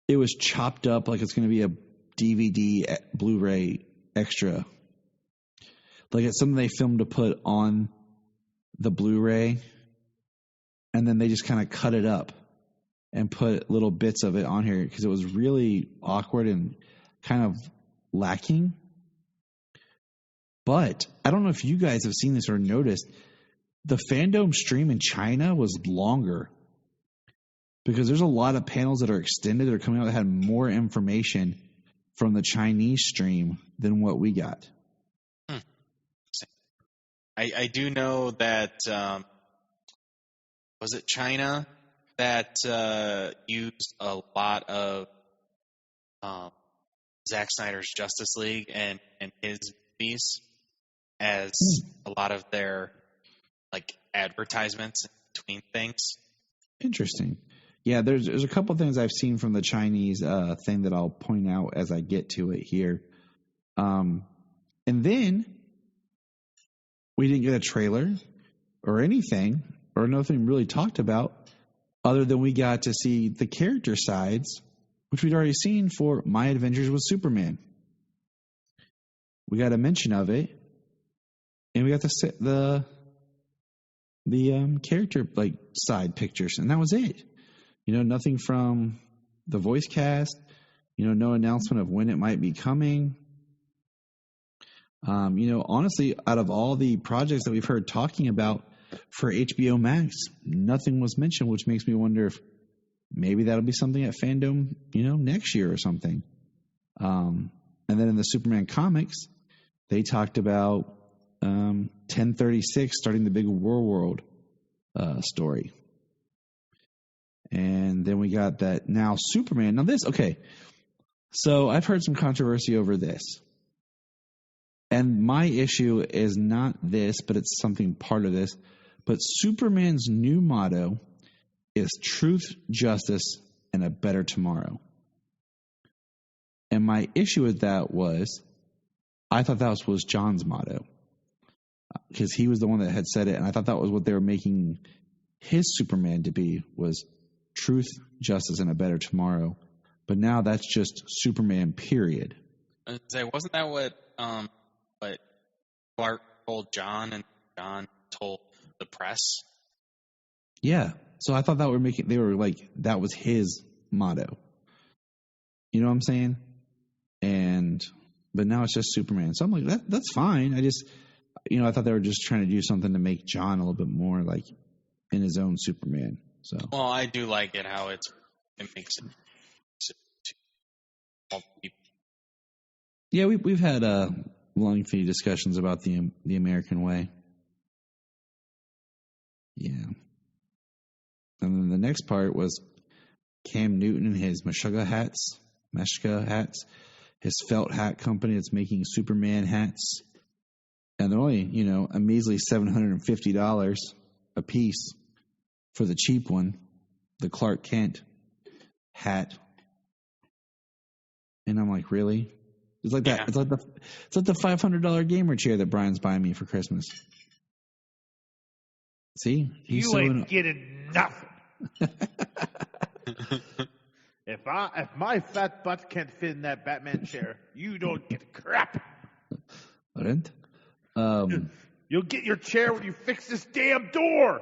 it was chopped up like it's going to be a DVD, Blu-ray extra. Like it's something they filmed to put on the Blu-ray, and then they just kind of cut it up and put little bits of it on here because it was really awkward and kind of lacking. But I don't know if you guys have seen this or noticed, the Fandome stream in China was longer because there's a lot of panels that are extended that are coming out that had more information from the Chinese stream than what we got. I do know that was it China that used a lot of Zack Snyder's Justice League and his movies as a lot of their like advertisements in between things. Interesting. Yeah, there's a couple things I've seen from the Chinese thing that I'll point out as I get to it here. And then we didn't get a trailer or anything or nothing really talked about other than we got to see the character sides, which we'd already seen for My Adventures with Superman. We got a mention of it, and we got the character like side pictures, and that was it. Nothing from the voice cast. No announcement of when it might be coming. Honestly, out of all the projects that we've heard talking about for HBO Max, nothing was mentioned, which makes me wonder if maybe that'll be something at Fandome, next year or something. And then in the Superman comics, they talked about 1036 starting the big War World story. And then we got that now Superman. Now this, okay. So I've heard some controversy over this. And my issue is not this, but it's something part of this. But Superman's new motto is truth, justice, and a better tomorrow. And my issue with that was, I thought that was John's motto. Because he was the one that had said it, and I thought that was what they were making his Superman to be, was truth, justice, and a better tomorrow. But now that's just Superman, period. Wasn't that what Clark told John and John told the press? Yeah. So I thought that they were like, that was his motto. You know what I'm saying? But now it's just Superman. So I'm like, that's fine. I just, I thought they were just trying to do something to make John a little bit more like in his own Superman. So. Well, I do like it how it makes it to all people. Yeah, we've had lengthy discussions about the American way. Yeah. And then the next part was Cam Newton and his Meshuggah hats, his felt hat company that's making Superman hats. And they're only, a measly $750 a piece for the cheap one, the Clark Kent hat. And I'm like, really? It's like that. Yeah. It's like the $500 gamer chair that Bryan's buying me for Christmas. See, you ain't getting nothing. If my fat butt can't fit in that Batman chair, you don't get crap. What? You'll get your chair when you fix this damn door.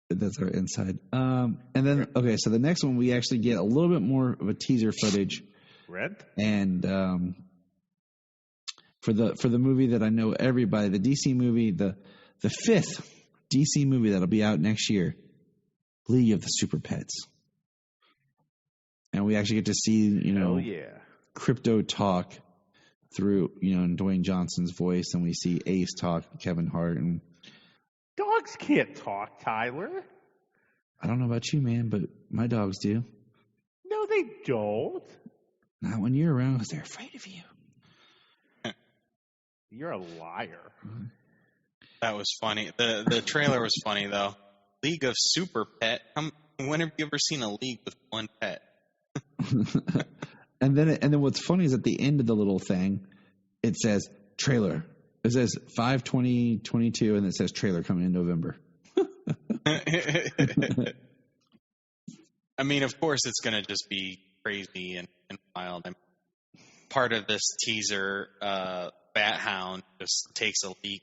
That's our inside. And then, okay, so the next one, we actually get a little bit more of a teaser footage. Red? And for the movie that I know everybody, the DC movie, the fifth DC movie that'll be out next year, League of the Super Pets. And we actually get to see, Crypto talk through, Dwayne Johnson's voice, and we see Ace talk, Kevin Hart, and dogs can't talk, Tyler. I don't know about you, man, but my dogs do. No, they don't. Not when you're around, because they're afraid of you. You're a liar. That was funny. The trailer was funny, though. League of Super Pet. When have you ever seen a league with one pet? And then what's funny is at the end of the little thing, it says trailer. It says 5/20/22, and it says trailer coming in November. I mean, of course, it's going to just be crazy and wild. And part of this teaser, Bat Hound just takes a leak.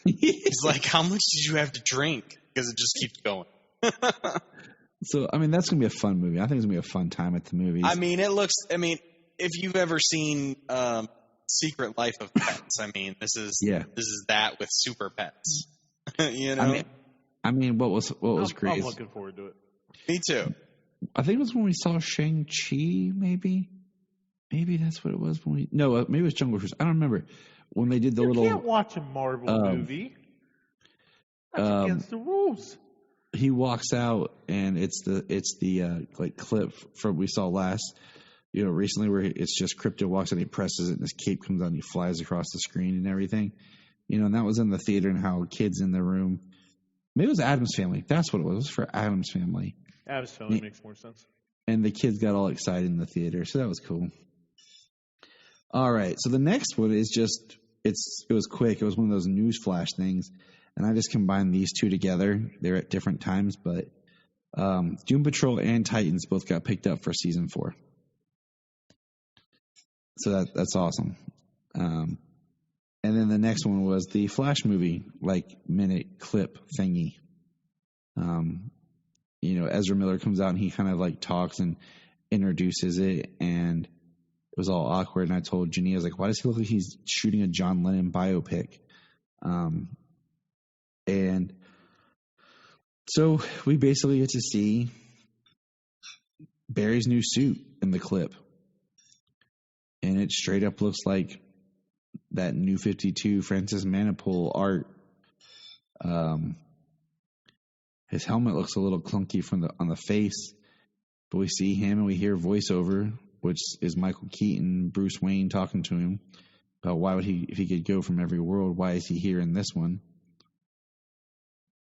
He's like, "How much did you have to drink?" Because it just keeps going. So, I mean, that's going to be a fun movie. I think it's going to be a fun time at the movies. I mean, if you've ever seen Secret Life of Pets, I mean, this is that with super pets. I mean, what was great? I'm looking forward to it. Me too. I think it was when we saw Shang-Chi, maybe. Maybe that's what it was when we. No, maybe it was Jungle Cruise. I don't remember when they did the You little. can't watch a Marvel movie. That's against the rules. He walks out, and it's the like clip from we saw last, recently, where it's just Crypto walks and he presses it, and his cape comes on, and he flies across the screen and everything, and that was in the theater, and how kids in the room. Maybe it was Addams Family. That's what it was. It was for Addams Family. Addams Family makes more sense. And the kids got all excited in the theater, so that was cool. All right, so the next one is just it was quick. It was one of those news flash things, and I just combined these two together. They're at different times, but Doom Patrol and Titans both got picked up for season 4. So that's awesome. And then the next one was the Flash movie, minute clip thingy. Ezra Miller comes out and he kind of talks and introduces it, and it was all awkward. And I told Jenny, I was like, why does he look like he's shooting a John Lennon biopic? And so we basically get to see Barry's new suit in the clip. And it straight up looks like that New 52 Francis Manipul art. His helmet looks a little clunky on the face, but we see him and we hear voiceover, which is Michael Keaton, Bruce Wayne talking to him about why would if he could go from every world, why is he here in this one?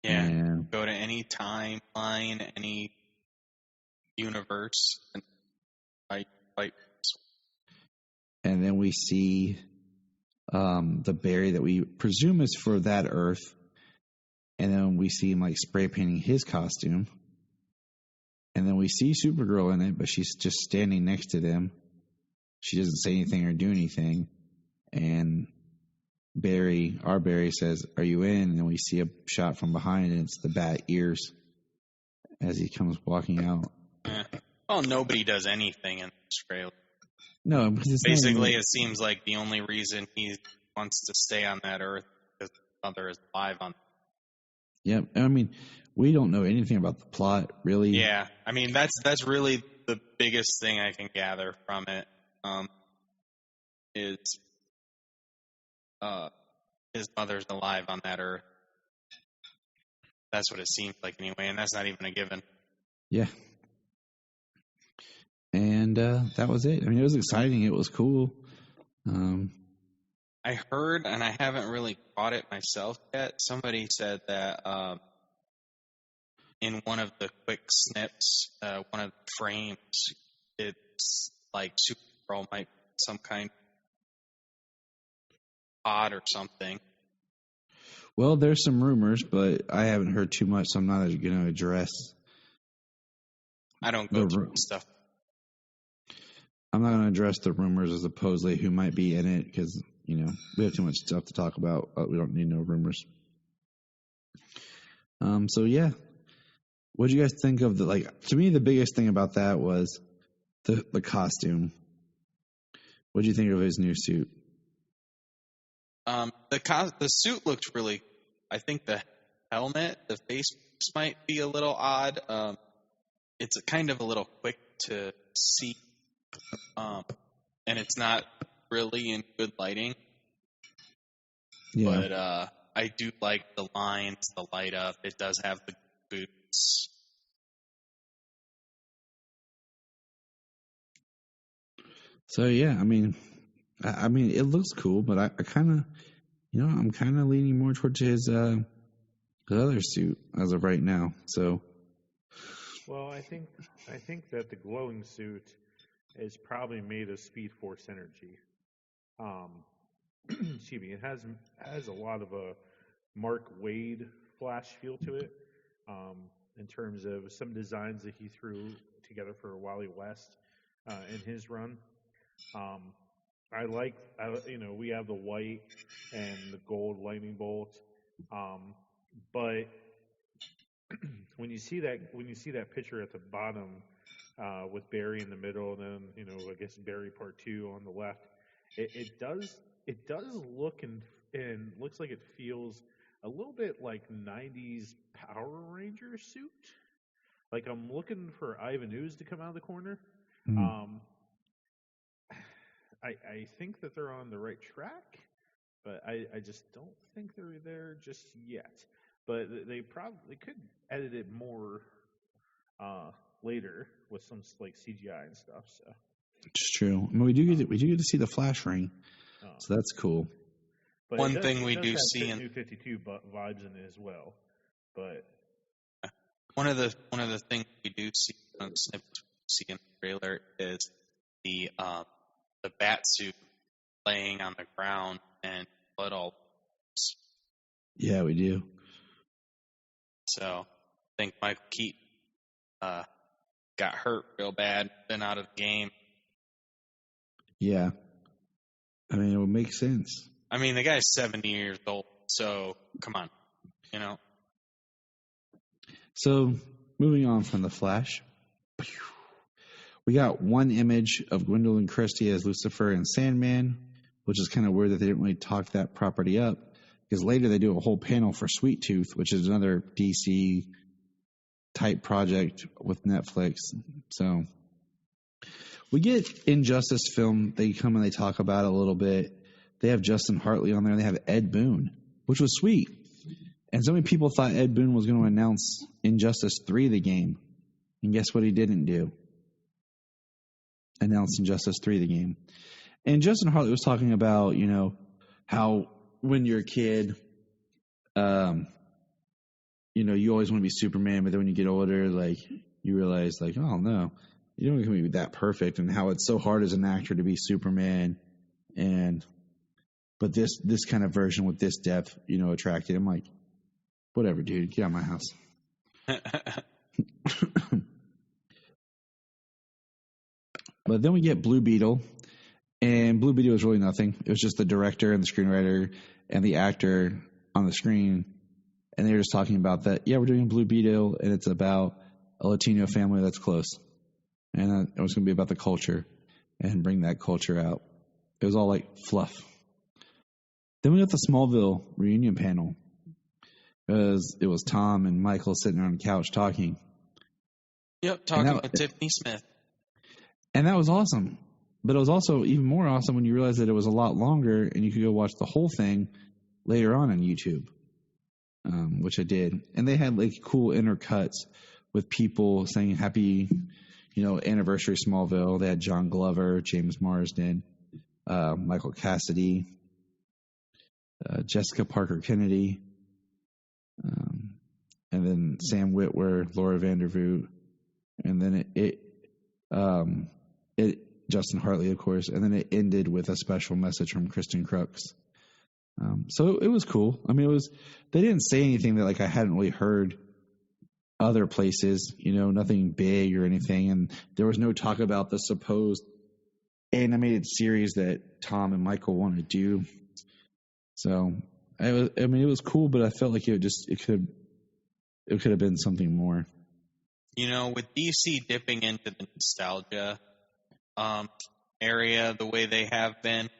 Yeah, and go to any timeline, any universe, and fight. And then we see the Barry that we presume is for that Earth. And then we see him spray painting his costume. And then we see Supergirl in it, but she's just standing next to them. She doesn't say anything or do anything. And our Barry says, "Are you in?" And then we see a shot from behind, and it's the bat ears as he comes walking out. Well, nobody does anything in this trailer. No, because basically it seems like the only reason he wants to stay on that Earth is his mother is alive on. Yep. I mean, we don't know anything about the plot, really. Yeah. I mean, that's really the biggest thing I can gather from it. Is his mother's alive on that Earth. That's what it seems like anyway, and that's not even a given. Yeah. And that was it. I mean, it was exciting. It was cool. I heard, and I haven't really caught it myself yet, somebody said that in one of the quick snips, one of the frames, it's like Supergirl might be some kind of pod or something. Well, there's some rumors, but I haven't heard too much, so I'm not going to address. I don't go through stuff. I'm not going to address the rumors as supposedly who might be in it because, we have too much stuff to talk about. We don't need no rumors. So, yeah. What do you guys think of to me, the biggest thing about that was the costume. What do you think of his new suit? The suit looked really, I think the helmet, the face might be a little odd. It's kind of a little quick to see. And it's not really in good lighting. Yeah. But I do like the lines, the light up. It does have the boots. So yeah, I mean, it looks cool, but I kind of, I'm kind of leaning more towards his other suit as of right now. So. Well, I think that the glowing suit is probably made of Speed Force energy. Excuse me. It has a lot of a Mark Waid Flash feel to it, in terms of some designs that he threw together for Wally West in his run. We have the white and the gold lightning bolt, but when you see that picture at the bottom with Barry in the middle, and then I guess Barry Part 2 on the left, it does look and looks like it feels a little bit like 90s Power Ranger suit. Like I'm looking for Ivan Ooze to come out of the corner. I think that they're on the right track, but I just don't think they're there just yet. But they probably could edit it more later with some like CGI and stuff. So It's true. I mean, we do get to see the Flash ring, so that's cool. But One thing we do have see in New 52 vibes in it as well. But one of the things we do see on the snippets we see in the trailer is the bat suit laying on the ground and blood all. Yeah, we do. So I think Michael Keaton got hurt real bad, been out of the game. Yeah. I mean, it would make sense. I mean, the guy's 70 years old, so come on, So, moving on from the Flash, we got one image of Gwendolyn Christie as Lucifer and Sandman, which is kind of weird that they didn't really talk that property up, because later they do a whole panel for Sweet Tooth, which is another DC type project with Netflix. So we get Injustice film. They come and they talk about it a little bit. They have Justin Hartley on there. They have Ed Boon, which was sweet. And so many people thought Ed Boon was going to announce Injustice 3, the game. And guess what he didn't do? Announce Injustice 3, the game. And Justin Hartley was talking about, how when you're a kid, you always want to be Superman, but then when you get older, like, you realize, like, oh, no, you don't want to be that perfect, and how it's so hard as an actor to be Superman. But this kind of version with this depth, attracted. I'm like, whatever, dude, get out of my house. But then we get Blue Beetle, and Blue Beetle was really nothing. It was just the director and the screenwriter and the actor on the screen, and they were just talking about that. Yeah, we're doing Blue Beetle, and it's about a Latino family that's close, and it was going to be about the culture and bring that culture out. It was all like fluff. Then we got the Smallville reunion panel, because it was Tom and Michael sitting on the couch talking. Yep, talking with Tiffany Smith. And that was awesome. But it was also even more awesome when you realized that it was a lot longer and you could go watch the whole thing later on YouTube, which I did. And they had like cool intercuts with people saying happy, anniversary Smallville. They had John Glover, James Marsden, Michael Cassidy, Jessica Parker Kennedy, and then Sam Witwer, Laura Vandervoot, and then Justin Hartley, of course, and then it ended with a special message from Kristen Crooks. So it was cool. I mean, they didn't say anything that like I hadn't really heard other places, nothing big or anything, and there was no talk about the supposed animated series that Tom and Michael want to do. So it was cool, but I felt like it could have been something more. With DC dipping into the nostalgia area the way they have been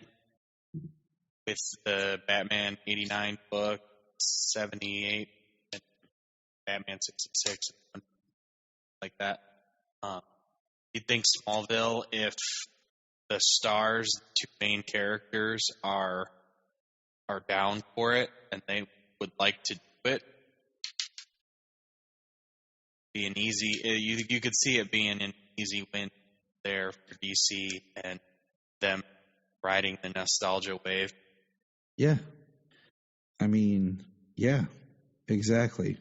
with the Batman 89 book, 78, and Batman 66, like that. You'd think Smallville, if the stars, the two main characters, are down for it and they would like to do it, be an easy. You could see it being an easy win there for DC and them riding the nostalgia wave. Yeah. I mean, yeah, exactly.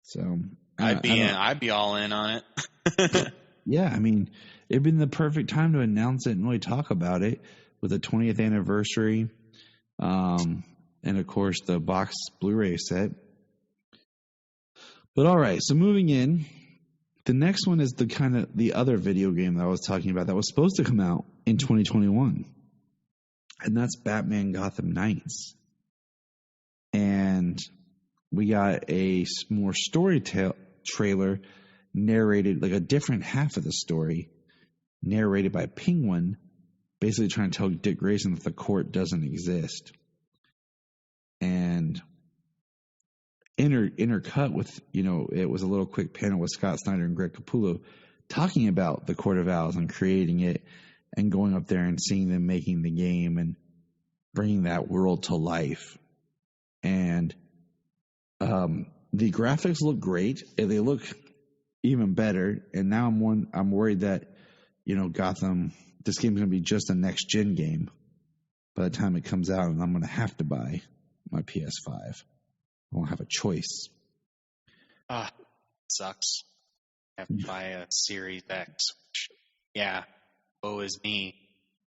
So I'd be all in on it. Yeah, I mean, it'd been the perfect time to announce it and really talk about it with the 20th anniversary, and of course the box Blu-ray set. But all right, so moving in, the next one is the other video game that I was talking about that was supposed to come out in 2021. And that's Batman Gotham Knights. And we got a more story trailer narrated, like a different half of the story, narrated by Penguin, basically trying to tell Dick Grayson that the court doesn't exist. And intercut with, it was a little quick panel with Scott Snyder and Greg Capullo talking about the Court of Owls and creating it and going up there and seeing them making the game and bringing that world to life. And the graphics look great. They look even better. And now I'm worried that, Gotham, this game's going to be just a next-gen game by the time it comes out, and I'm going to have to buy my PS5. I won't have a choice. Sucks. I have to buy a Series X. Woe is me.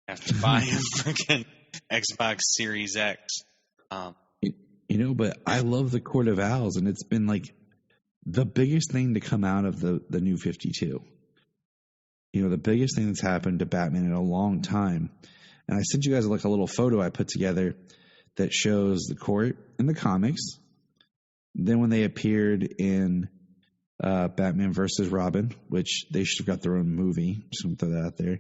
I have to buy a freaking Xbox Series X. But I love the Court of Owls, and it's been like the biggest thing to come out of the New 52. The biggest thing that's happened to Batman in a long time. And I sent you guys like a little photo I put together that shows the Court in the comics. Then when they appeared in Batman versus Robin, which they should have got their own movie. Just going to throw that out there.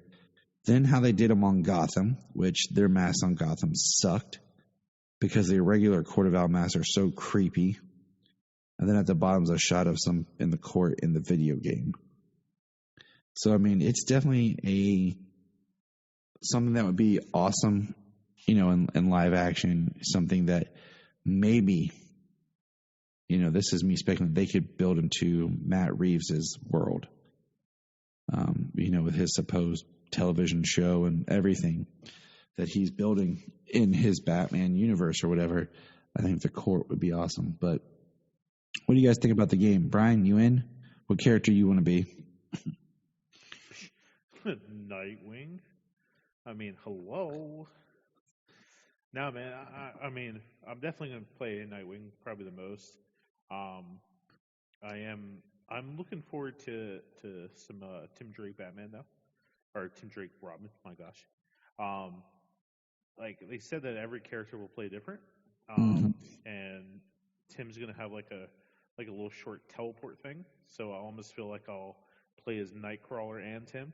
Then how they did them on Gotham, which their masks on Gotham sucked because the irregular Court of Owl masks are so creepy. And then at the bottom is a shot of some in the court in the video game. So, I mean, it's definitely something that would be awesome, in live action, something that maybe, this is me speculating, they could build into Matt Reeves' world, with his supposed television show and everything that he's building in his Batman universe or whatever. I think the Court would be awesome. But what do you guys think about the game? Bryan, you in? What character you want to be? Nightwing. I mean, hello. No, man. I mean, I'm definitely going to play Nightwing probably the most. I'm looking forward to some Tim Drake Batman though, or Tim Drake Robin. My gosh. Like they said that every character will play different, and Tim's going to have like a little short teleport thing. So I almost feel like I'll play as Nightcrawler and Tim.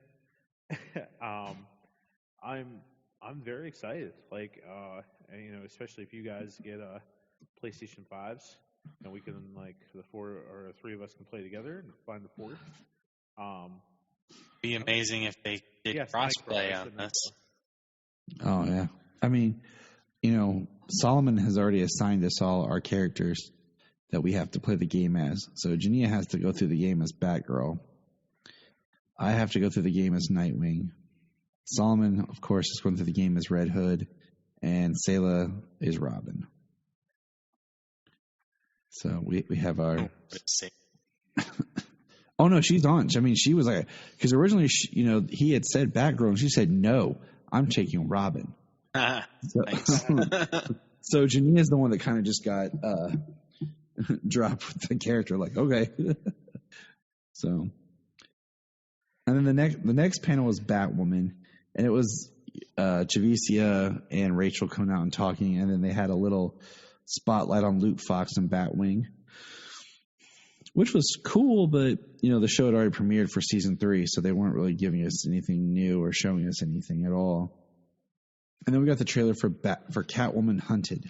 I'm very excited. Like, especially if you guys get PlayStation 5s, and we can the three of us can play together and find the fourth. Be amazing if they did crossplay on this. Oh yeah, I mean, Solomon has already assigned us all our characters that we have to play the game as. So Jania has to go through the game as Batgirl. I have to go through the game as Nightwing. Solomon, of course, is going through the game as Red Hood, and Sayla is Robin. So we have our. Oh no, she's on. I mean, she was like, because originally, he had said Batgirl, and she said no, I'm taking Robin. So Jania is the one that kind of just got dropped with the character. Like, okay, so. And then the next panel was Batwoman, and it was Javicia and Rachel coming out and talking, and then they had a little spotlight on Luke Fox and Batwing, which was cool, but the show had already premiered for season 3, so they weren't really giving us anything new or showing us anything at all. And then we got the trailer for Catwoman Hunted,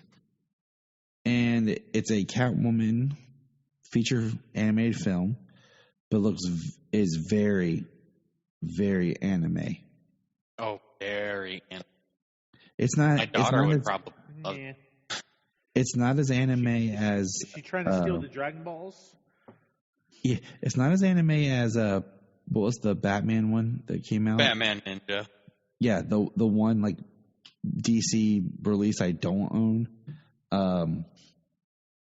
and it's a Catwoman feature animated film, but is very, very anime. Oh, very anime. It's not. My daughter would probably love it. It's not as anime as. Is she trying to steal the Dragon Balls? Yeah, it's not as anime as what was the Batman one that came out? Batman Ninja. Yeah, the one like DC release I don't own.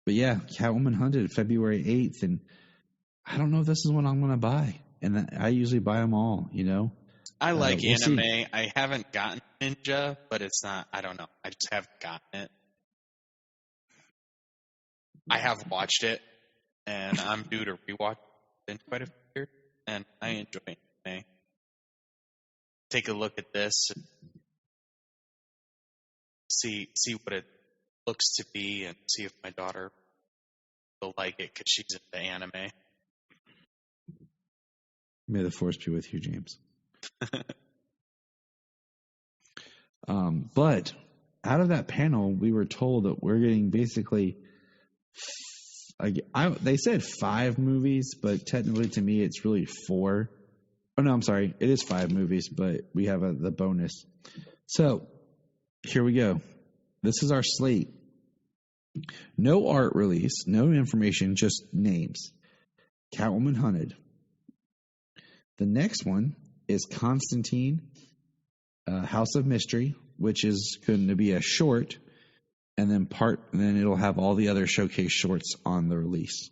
But yeah, Catwoman Hunted February 8th, and I don't know if this is what I'm going to buy. And I usually buy them all, I like anime. See. I haven't gotten Ninja, but it's not, I don't know. I just haven't gotten it. I have watched it, and I'm due to rewatch it in quite a few years, and I enjoy anime. Take a look at this and see what it looks to be, and see if my daughter will like it because she's into anime. May the force be with you, James. But out of that panel, we were told that we're getting basically, they said 5 movies, but technically to me it's really 4. Oh, no, I'm sorry. It is 5 movies, but we have the bonus. So, here we go. This is our slate. No art release, no information, just names. Catwoman Hunted. The next one is Constantine, House of Mystery, which is going to be a short, and then it'll have all the other showcase shorts on the release.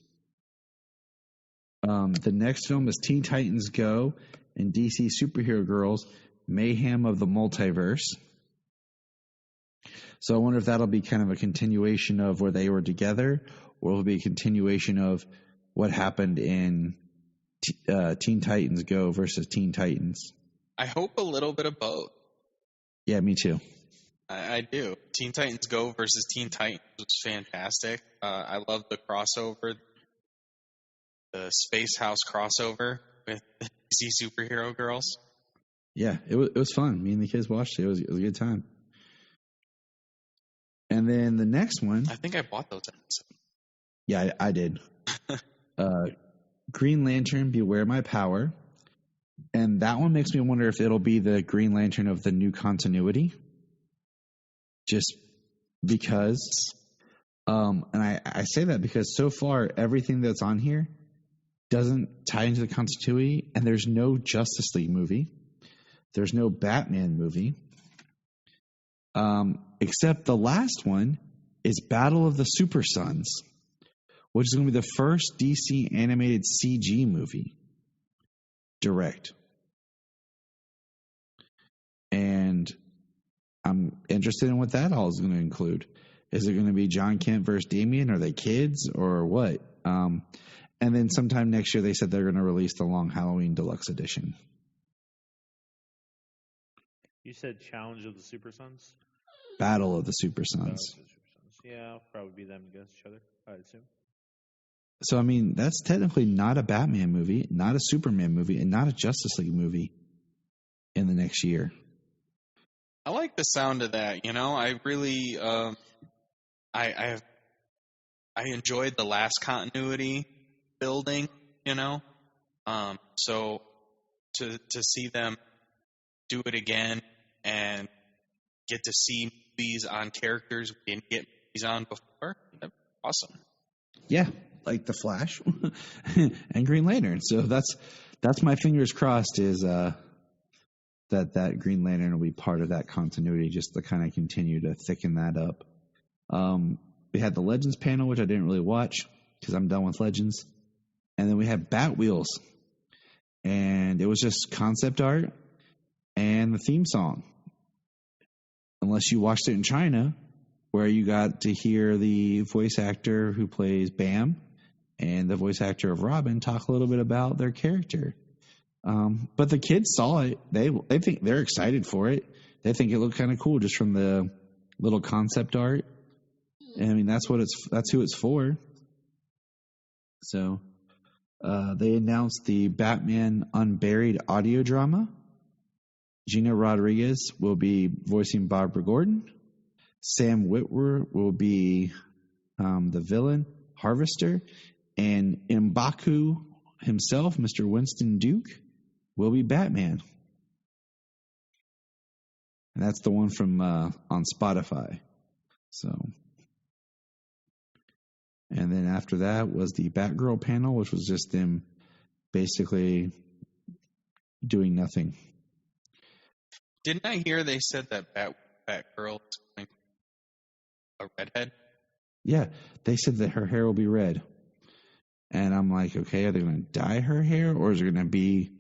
The next film is Teen Titans Go and DC Superhero Girls, Mayhem of the Multiverse. So I wonder if that'll be kind of a continuation of where they were together, or it'll be a continuation of what happened in Teen Titans Go versus Teen Titans. I hope a little bit of both. Yeah, me too. I do. Teen Titans Go versus Teen Titans was fantastic. I love the crossover, the Space House crossover with DC Superhero Girls. Yeah, it was fun. Me and the kids watched it. It was a good time. And then the next one. I think I bought those episodes. Yeah, I did. Green Lantern, Beware My Power. And that one makes me wonder if it'll be the Green Lantern of the new continuity. Just because. And I say that because so far, everything that's on here doesn't tie into the continuity. And there's no Justice League movie. There's no Batman movie. Except the last one is Battle of the Super Sons, which is going to be the first DC animated CG movie. Direct. And I'm interested in what that all is going to include. Is it going to be John Kent versus Damian? Are they kids or what? And then sometime next year they said they're going to release the Long Halloween Deluxe Edition. You said Challenge of the Super Sons? Battle of the Super Sons. Yeah, I'll probably be them against each other, I'd assume. So, I mean, that's technically not a Batman movie, not a Superman movie, and not a Justice League movie in the next year. I like the sound of that. I really, I enjoyed the last continuity building. So to see them do it again and get to see movies on characters we didn't get movies on before, that's awesome. Yeah, like The Flash and Green Lantern. So that's my fingers crossed is that Green Lantern will be part of that continuity, just to kind of continue to thicken that up. We had the Legends panel, which I didn't really watch because I'm done with Legends. And then we had Bat Wheels. And it was just concept art and the theme song. Unless you watched it in China, where you got to hear the voice actor who plays Bam and the voice actor of Robin talk a little bit about their character. But the kids saw it. They think they're excited for it. They think it looked kind of cool just from the little concept art. And I mean, that's who it's for. So they announced the Batman Unburied audio drama. Gina Rodriguez will be voicing Barbara Gordon. Sam Witwer will be the villain, Harvester. And M'Baku himself, Mr. Winston Duke, will be Batman. And that's the one from on Spotify. So, and then after that was the Batgirl panel, which was just them basically doing nothing. Didn't I hear they said that Batgirl is going a redhead? Yeah, they said that her hair will be red. And I'm like, okay, are they going to dye her hair? Or is it going to be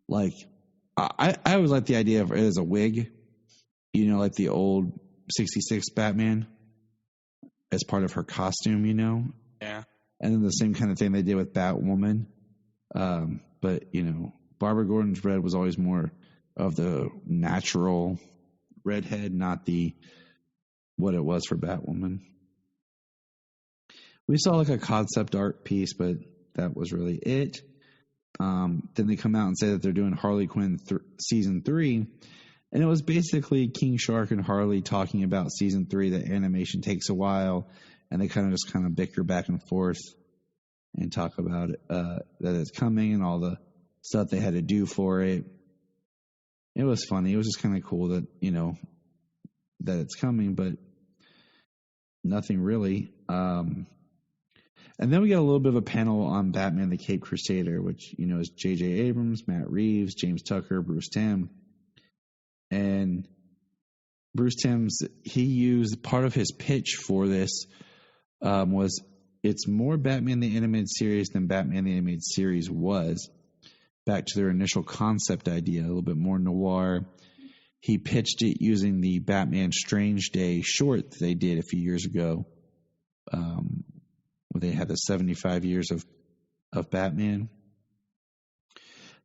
like, I always like the idea of it as a wig, like the old 66 Batman as part of her costume, Yeah. And then the same kind of thing they did with Batwoman. But, Barbara Gordon's red was always more of the natural redhead, not what it was for Batwoman. We saw like a concept art piece, but that was really it. Then they come out and say that they're doing Harley Quinn season 3, and it was basically King Shark and Harley talking about season 3. The animation takes a while, and they kind of bicker back and forth and talk about it, that it's coming and all the stuff they had to do for it. It was funny. It was just kind of cool that, that it's coming, but nothing really. And then we got a little bit of a panel on Batman the Caped Crusader, which, is J.J. Abrams, Matt Reeves, James Tucker, Bruce Timm. And Bruce Timm's, he used part of his pitch for this was it's more Batman the Animated Series than Batman the Animated Series was. Back to their initial concept idea, a little bit more noir. He pitched it using the Batman Strange Day short that they did a few years ago, where they had the 75 years of Batman.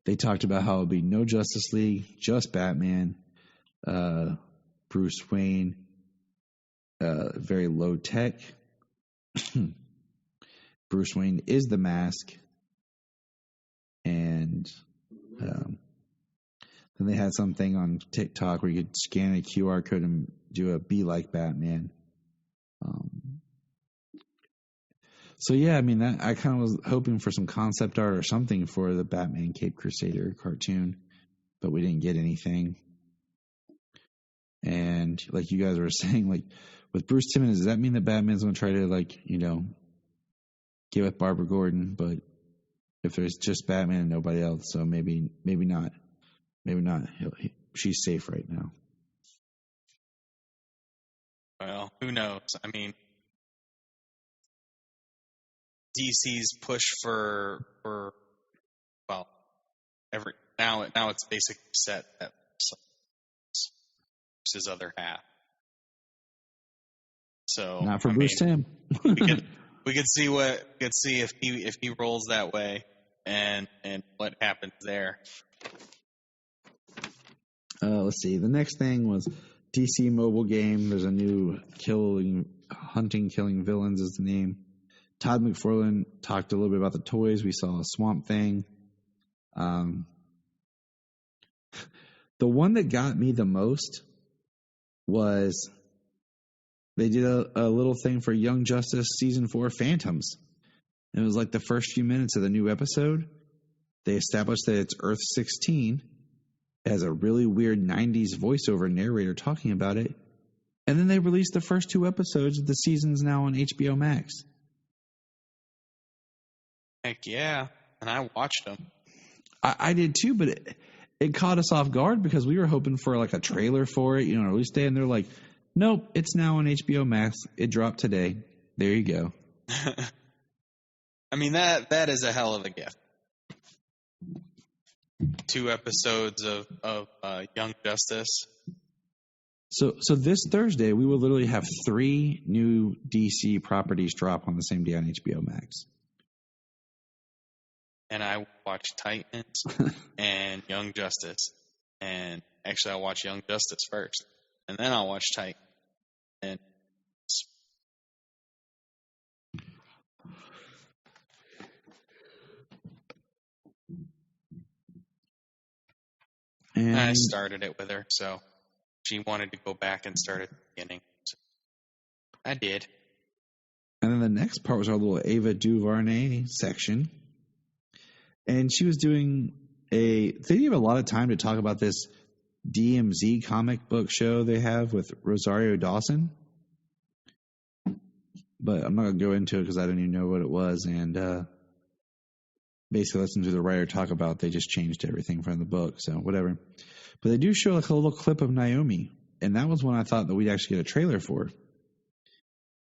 They talked about how it would be no Justice League, just Batman, Bruce Wayne, very low tech. Bruce Wayne is the Mask. And then they had something on TikTok where you could scan a QR code and do a Be Like Batman. So, yeah, I mean, I kind of was hoping for some concept art or something for the Batman Caped Crusader cartoon, but we didn't get anything. And like you guys were saying, like with Bruce Timm, does that mean that Batman's going to try to, get with Barbara Gordon? But if there's just Batman and nobody else, so maybe not. Maybe not. She's safe right now. Well, who knows? I mean, DC's push for now it's basically set at his other half. So not for Bruce Timm. we could see if he rolls that way and what happens there. Let's see. The next thing was DC mobile game. There's a new killing villains is the name. Todd McFarlane talked a little bit about the toys. We saw a Swamp Thing. The one that got me the most was they did a little thing for Young Justice Season 4 Phantoms. It was like the first few minutes of the new episode. They established that it's Earth 16. It has a really weird 90s voiceover narrator talking about it. And then they released the first 2 episodes of the seasons now on HBO Max. Heck yeah. And I watched them. I did too, but it caught us off guard because we were hoping for like a trailer for it, release day, and they're like, nope, it's now on HBO Max. It dropped today. There you go. I mean, that is a hell of a gift. 2 episodes of Young Justice. So this Thursday, we will literally have 3 new DC properties drop on the same day on HBO Max. And I watch Titans and Young Justice. And actually, I'll watch Young Justice first. And then I'll watch Titans. And I started it with her, so she wanted to go back and start at the beginning. So I did. And then the next part was our little Ava DuVernay section. And she was doing they didn't have a lot of time to talk about this DMZ comic book show they have with Rosario Dawson. But I'm not going to go into it because I didn't even know what it was. And basically listen to the writer talk about they just changed everything from the book. So whatever. But they do show like a little clip of Naomi. And that was one I thought that we'd actually get a trailer for.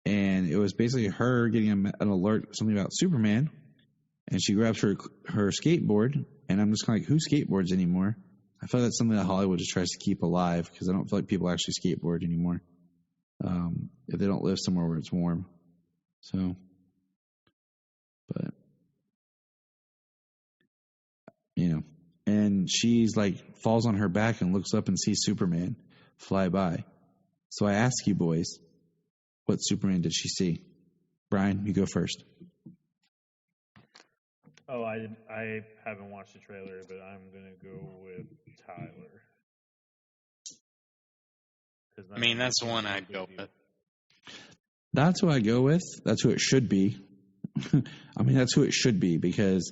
And it was basically her getting an alert, something about Superman. And she grabs her skateboard. And I'm just kind of like, who skateboards anymore? I feel like that's something that Hollywood just tries to keep alive because I don't feel like people actually skateboard anymore. If they don't live somewhere where it's warm. So, but, and she's like, falls on her back and looks up and sees Superman fly by. So I ask you boys, what Superman did she see? Bryan, you go first. Oh, I haven't watched the trailer, but I'm gonna go with Tyler. I mean, that's the one I'd go with. That's who I go with. That's who it should be. I mean, that's who it should be because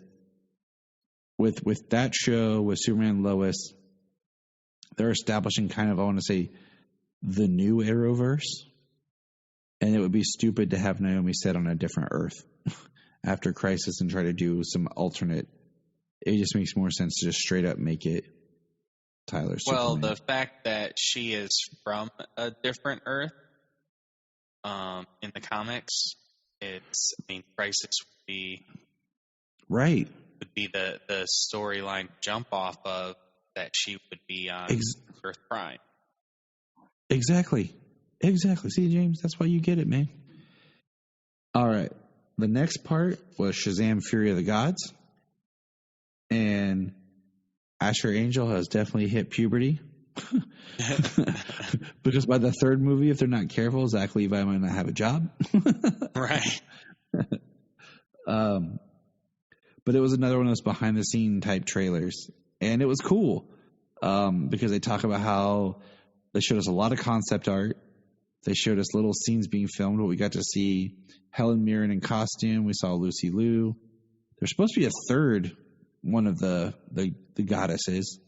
with that show, with Superman and Lois, they're establishing kind of, I want to say, the new Arrowverse. And it would be stupid to have Naomi set on a different Earth after Crisis and try to do some alternate. It just makes more sense to just straight up make it Tyler Superman. Well, the fact that she is from a different Earth in the comics, Crisis would be right. Would be the storyline jump off of that she would be on Earth Prime. Exactly. See, James, that's why you get it, man. All right. The next part was Shazam! Fury of the Gods. And Asher Angel has definitely hit puberty. Because by the third movie, if they're not careful, Zach Levi might not have a job. Right. But it was another one of those behind-the-scene type trailers. And it was cool because they talk about how they showed us a lot of concept art. They showed us little scenes being filmed where we got to see Helen Mirren in costume. We saw Lucy Liu. There's supposed to be a third one of the goddesses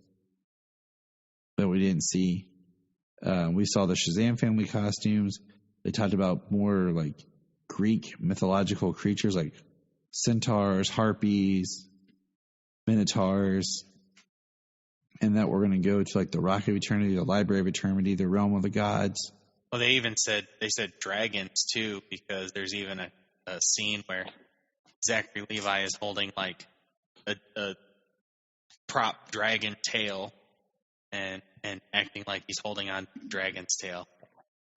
that we didn't see. We saw the Shazam family costumes. They talked about more like Greek mythological creatures like centaurs, harpies, minotaurs, and that we're going to go to like the Rock of Eternity, the Library of Eternity, the Realm of the Gods. Well, they said dragons too, because there's even a scene where Zachary Levi is holding like a prop dragon tail and acting like he's holding on dragon's tail.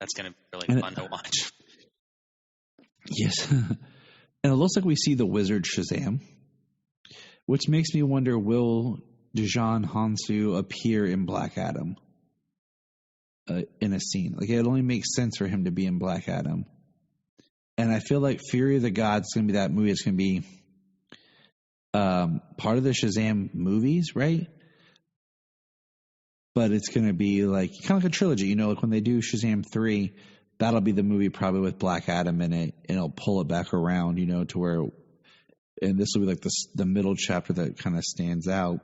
That's going to be really fun to watch. Yes. And it looks like we see the wizard Shazam, which makes me wonder, will Dijon Hansu appear in Black Adam in a scene? Like, it only makes sense for him to be in Black Adam. And I feel like Fury of the Gods is going to be that movie. It's going to be part of the Shazam movies, right? But it's going to be like kind of like a trilogy. You know, like when they do Shazam 3, that'll be the movie probably with Black Adam in it, and it'll pull it back around, you know, to where, and this will be like the middle chapter that kind of stands out.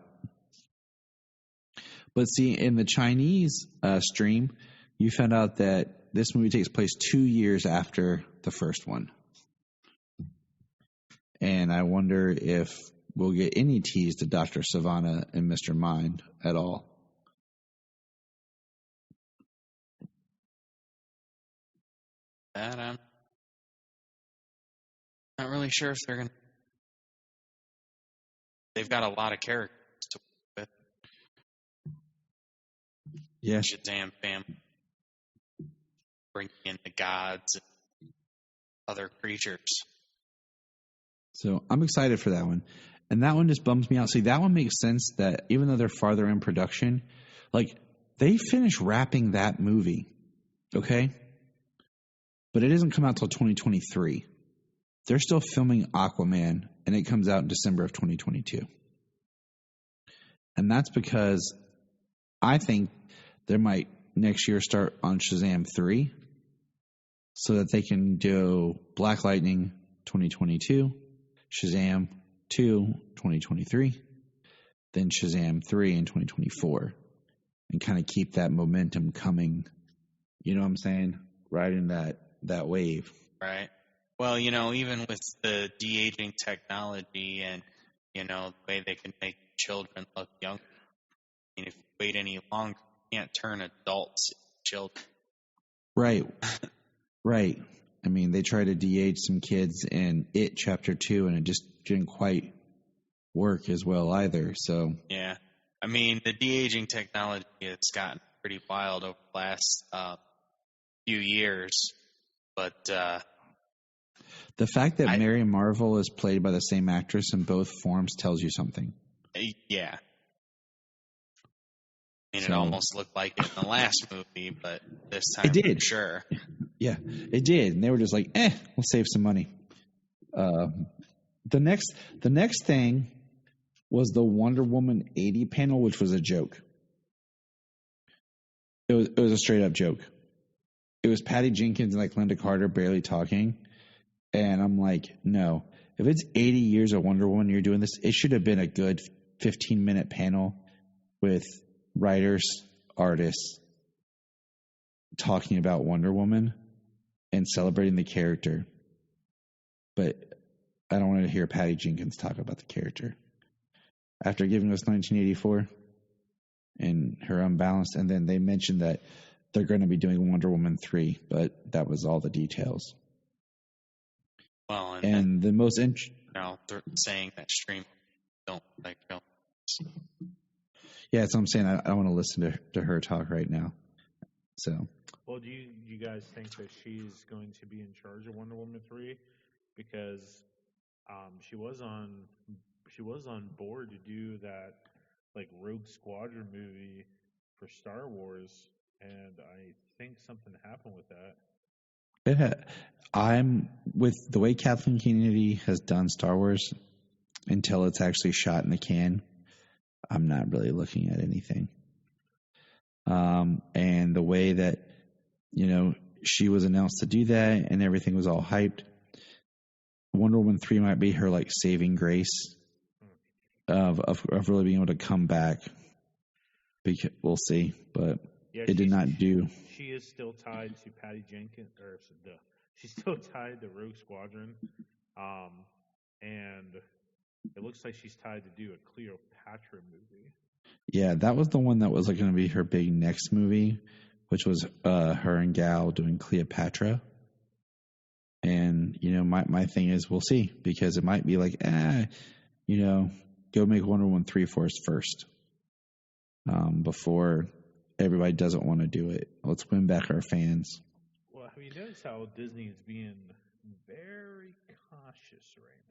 But see, in the Chinese stream, you found out that this movie takes place 2 years after the first one. And I wonder if we'll get any tease to Dr. Savannah and Mr. Mind at all. That I'm not really sure if they're going to. They've got a lot of characters to work with. Yeah. Shazam family. Bringing in the gods and other creatures. So I'm excited for that one. And that one just bums me out. See, that one makes sense that even though they're farther in production, like, they finished wrapping that movie, okay? But it doesn't come out till 2023. They're still filming Aquaman, and it comes out in December of 2022. And that's because I think they might next year start on Shazam 3 so that they can do Black Lightning 2022, Shazam 2 2023, then Shazam 3 in 2024, and kind of keep that momentum coming. You know what I'm saying? Riding that wave. Right. Well, you know, even with the de-aging technology and, you know, the way they can make children look younger, I mean, if you wait any longer, you can't turn adults into children. Right. Right. I mean, they tried to de-age some kids in It Chapter 2, and it just didn't quite work as well either. So yeah. I mean, the de-aging technology has gotten pretty wild over the last few years. But the fact that Mary Marvel is played by the same actress in both forms tells you something. Yeah. I mean, it almost looked like it in the last movie, but this time it did. For sure. Yeah, it did. And they were just like, we'll save some money. The next thing was the Wonder Woman 80 panel, which was a joke. It was a straight up joke. It was Patty Jenkins and like Linda Carter barely talking. And I'm like, no. If it's 80 years of Wonder Woman, you're doing this, it should have been a good 15-minute panel with writers, artists talking about Wonder Woman and celebrating the character. But I don't want to hear Patty Jenkins talk about the character. After giving us 1984 and her Unbalanced, and then they mentioned that they're going to be doing Wonder Woman 3, but that was all the details. Well, and the most now they're saying that stream don't like films. Yeah, that's what I'm saying. I don't want to listen to her talk right now. So. Well, do you guys think that she's going to be in charge of Wonder Woman 3? Because she was on board to do that like Rogue Squadron movie for Star Wars, and I think something happened with that. I'm with the way Kathleen Kennedy has done Star Wars until it's actually shot in the can. I'm not really looking at anything. And the way that, she was announced to do that and everything was all hyped. Wonder Woman 3 might be her like saving grace of really being able to come back. We'll see, but it did not do. She is still tied to Patty Jenkins, she's still tied to Rogue Squadron, and it looks like she's tied to do a Cleopatra movie. Yeah, that was the one that was like going to be her big next movie, which was her and Gal doing Cleopatra. And, my thing is we'll see, because it might be like, go make Wonder Woman 3 for us first before everybody doesn't want to do it. Let's win back our fans. Well, have you noticed how Disney is being very cautious right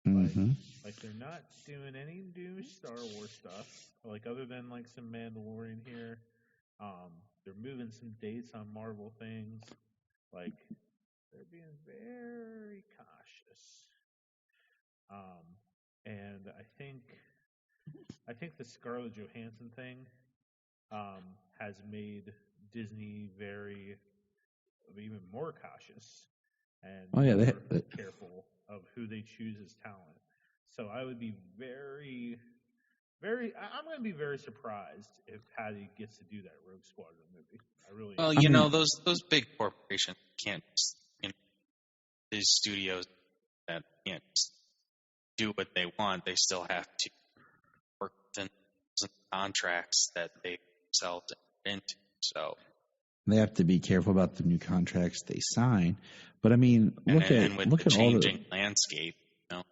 now? Mm-hmm. Like they're not doing any new Star Wars stuff, like other than like some Mandalorian here. They're moving some dates on Marvel things. Like they're being very cautious. And I think the Scarlett Johansson thing has made Disney even more cautious and careful of who they choose as talent. So I would be I'm going to be very surprised if Patty gets to do that Rogue Squadron movie. I really. Well, those big corporations can't, these studios that can't do what they want. They still have to work within contracts that they themselves into. So they have to be careful about the new contracts they sign. But I mean, look at the changing landscape, and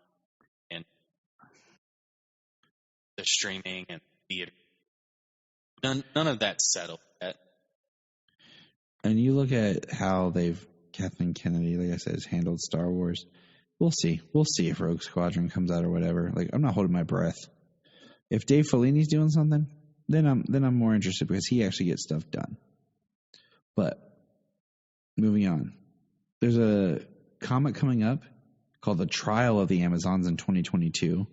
the streaming and theater. None of that's settled yet. And you look at how Kathleen Kennedy, like I said, has handled Star Wars. We'll see. We'll see if Rogue Squadron comes out or whatever. Like, I'm not holding my breath. If Dave Filoni's doing something, then I'm more interested, because he actually gets stuff done. But moving on, there's a comic coming up called The Trial of the Amazons in 2022,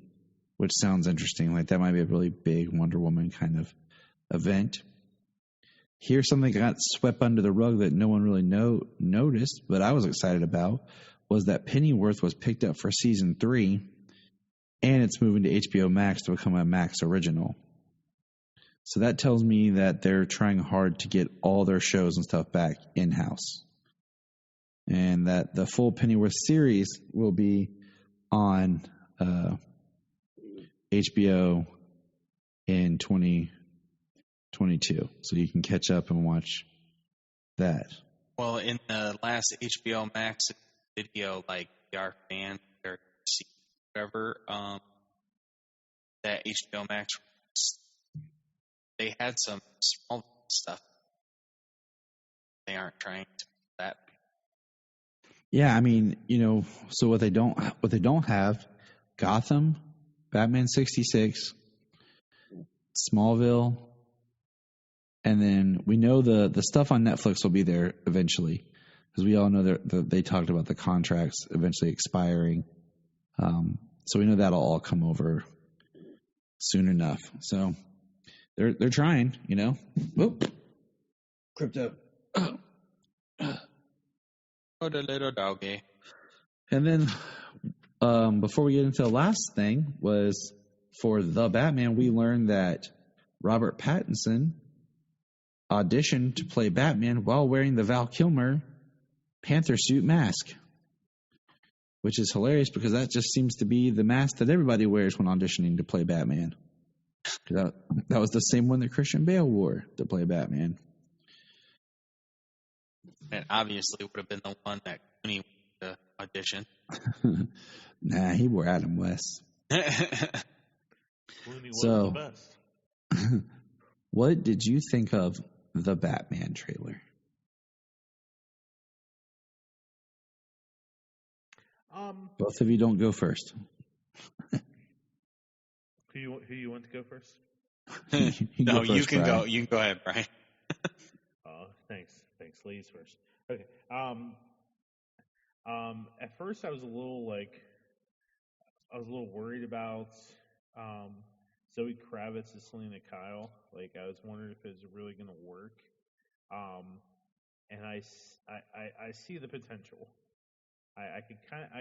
which sounds interesting. Like that might be a really big Wonder Woman kind of event. Here's something that got swept under the rug that no one really noticed, but I was excited about, was that Pennyworth was picked up for season 3, and it's moving to HBO Max to become a Max original. So that tells me that they're trying hard to get all their shows and stuff back in-house. And that the full Pennyworth series will be on HBO in 2022. So you can catch up and watch that. Well, in the last HBO Max video, like our fan or whatever, that HBO Max, they had some small stuff. They aren't trying to do that. Yeah, I mean, so what they don't have, Gotham, Batman 66, Smallville, and then we know the stuff on Netflix will be there eventually, because we all know they talked about the contracts eventually expiring. So we know that'll all come over soon enough. So they're trying, Whoop. Crypto. Oh, the little doggy. And then before we get into the last thing was for The Batman, we learned that Robert Pattinson auditioned to play Batman while wearing the Val Kilmer Panther suit mask, which is hilarious because that just seems to be the mask that everybody wears when auditioning to play Batman. That was the same one that Christian Bale wore to play Batman. And obviously would have been the one that Clooney went to audition. Nah, he wore Adam West. Clooney was So- the best. What did you think of the Batman trailer? Both of you don't go first. Who you want to go first? No, go you first, can Bryan. go. You can go ahead, Brian. Thanks. Ladies first. Okay. At first I was a little worried about Zoe Kravitz as Selena Kyle. Like, I was wondering if it was really going to work. And I see the potential. I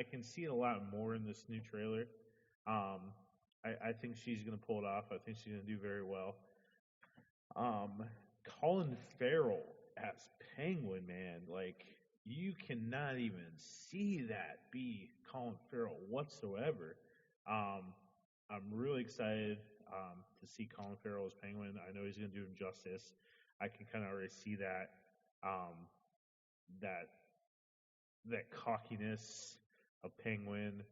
can see it a lot more in this new trailer. I think she's going to pull it off. I think she's going to do very well. Colin Farrell as Penguin, man, like, you cannot even see that be Colin Farrell whatsoever. I'm really excited to see Colin Farrell as Penguin. I know he's going to do him justice. I can kind of already see that that cockiness of Penguin.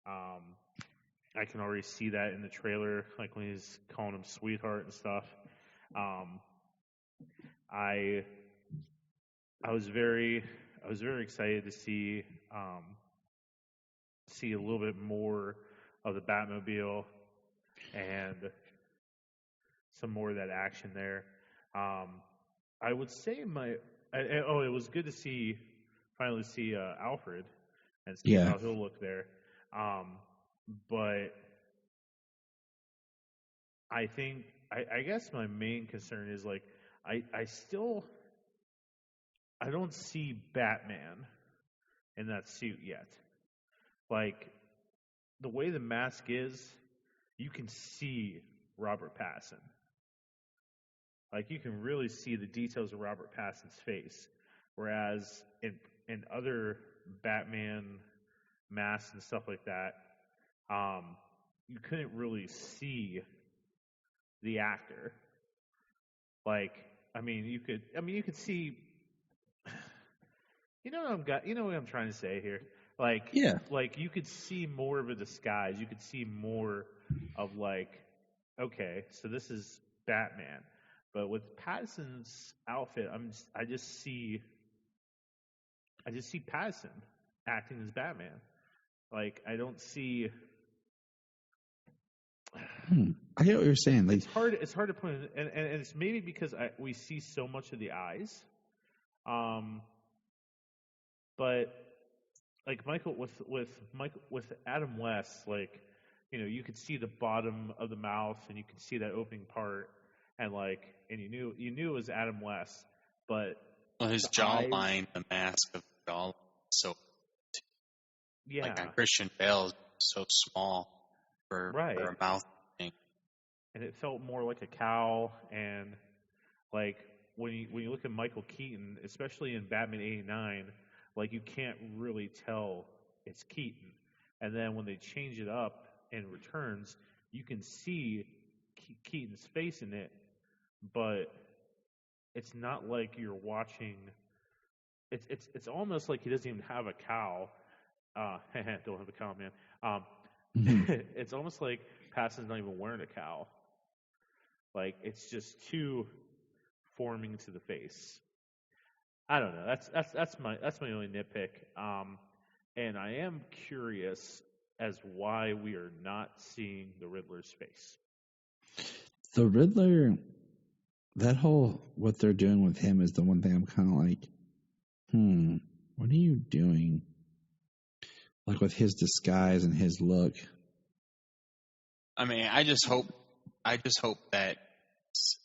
I can already see that in the trailer, like when he's calling him sweetheart and stuff. I was very excited to see a little bit more of the Batmobile and some more of that action there. I would say it was good to finally see Alfred and see how he'll look there. But I think I guess my main concern is, like, I don't see Batman in that suit yet. Like, the way the mask is, you can see Robert Pattinson. Like, you can really see the details of Robert Pattinson's face. Whereas in other Batman masks and stuff like that, you couldn't really see the actor. Like, you could see. You know what I'm trying to say here. Like, like, you could see more of a disguise. You could see more of, like, okay, so this is Batman. But with Pattinson's outfit, I just see Pattinson acting as Batman. Like, I don't see. I get what you're saying. Like, It's hard to put in, and it's maybe because we see so much of the eyes. But like with Adam West, like, you could see the bottom of the mouth and you could see that opening part, and you knew it was Adam West, but his jawline, the mask of the jaw, so like on Christian Bale, so small for a mouth thing. And it felt more like a cowl, and like when you look at Michael Keaton, especially in Batman '89, like, you can't really tell it's Keaton. And then when they change it up in Returns, you can see Keaton's face in it, but it's not like you're watching. It's almost like he doesn't even have a cowl. Don't have a cowl, man. It's almost like Pattinson's not even wearing a cowl. Like, it's just too forming to the face. I don't know. That's my only nitpick. And I am curious as why we are not seeing the Riddler's face. the Riddler, what they're doing with him is the one thing I'm kind of like, what are you doing? Like, with his disguise and his look. I just hope that it's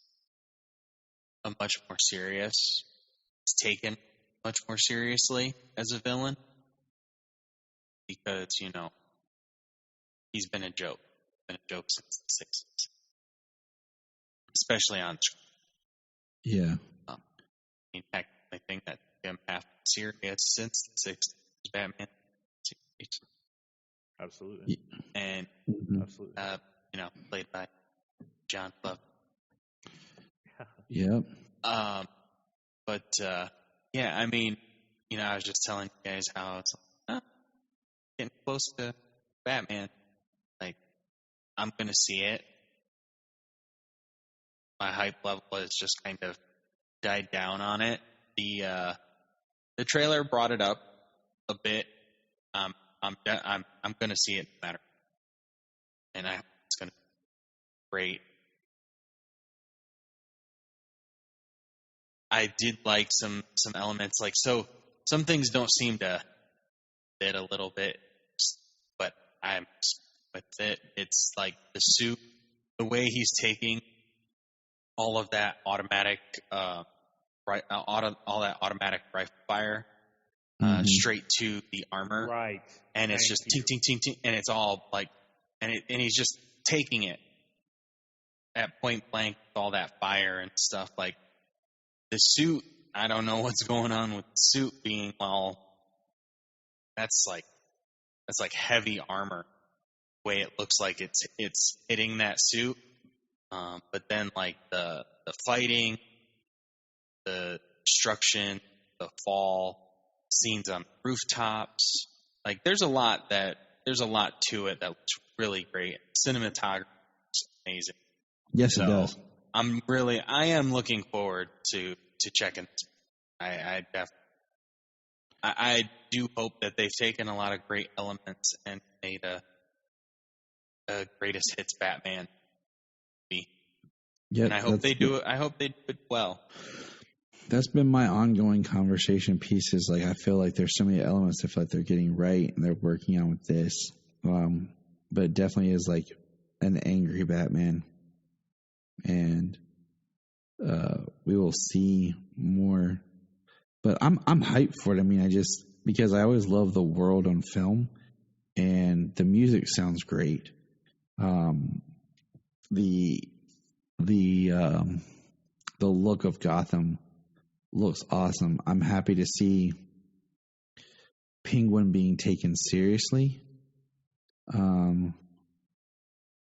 a much more serious. It's taken much more seriously as a villain, because he's been a joke been a joke since the 60s, especially on screen. Yeah. I mean, heck, I think that him half serious since the 60s was Batman series. Absolutely. And, Absolutely. played by John Love. Yep. But I mean, I was just telling you guys how it's getting close to Batman. Like, I'm gonna see it. My hype level has just kind of died down on it. The trailer brought it up a bit. I'm gonna see it no matter, and it's gonna be great. I did like some elements, like, so some things don't seem to fit a little bit, but I'm with it. It's like the suit, the way he's taking all of that automatic, all that automatic rifle fire straight to the armor, Right? And it's just ting ting ting ting, and it's all like, and he's just taking it at point blank with all that fire and stuff. Like, the suit, I don't know what's going on with the suit being, well, that's like heavy armor. The way it looks like it's hitting that suit, but then like the fighting, the destruction, the fall scenes on rooftops, like there's a lot to it that looks really great. Cinematography is amazing. Yes, it does. I am looking forward to checking this. I do hope that they've taken a lot of great elements and made a greatest hits Batman movie. Yep, and I hope they do it. I hope they do it well. That's been my ongoing conversation pieces. Like, I feel like there's so many elements I feel like they're getting right and they're working on with this. But it definitely is like an angry Batman. And we will see more. But I'm hyped for it. I mean, because I always love the world on film, and the music sounds great. The look of Gotham looks awesome. I'm happy to see Penguin being taken seriously,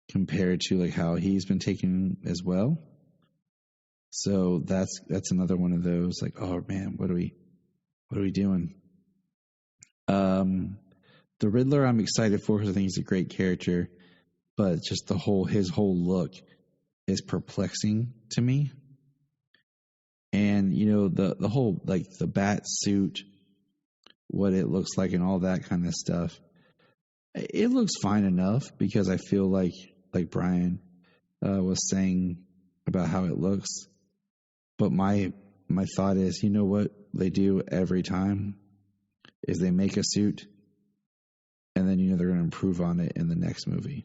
compared to like how he's been taken as well. So that's another one of those, like, oh man, what are we doing? The Riddler I'm excited for because I think he's a great character, but just his whole look is perplexing to me. And the whole, like, the bat suit, what it looks like and all that kind of stuff, it looks fine enough, because I feel like Bryan was saying about how it looks. But my thought is, you know what they do every time is they make a suit, and then they're going to improve on it in the next movie.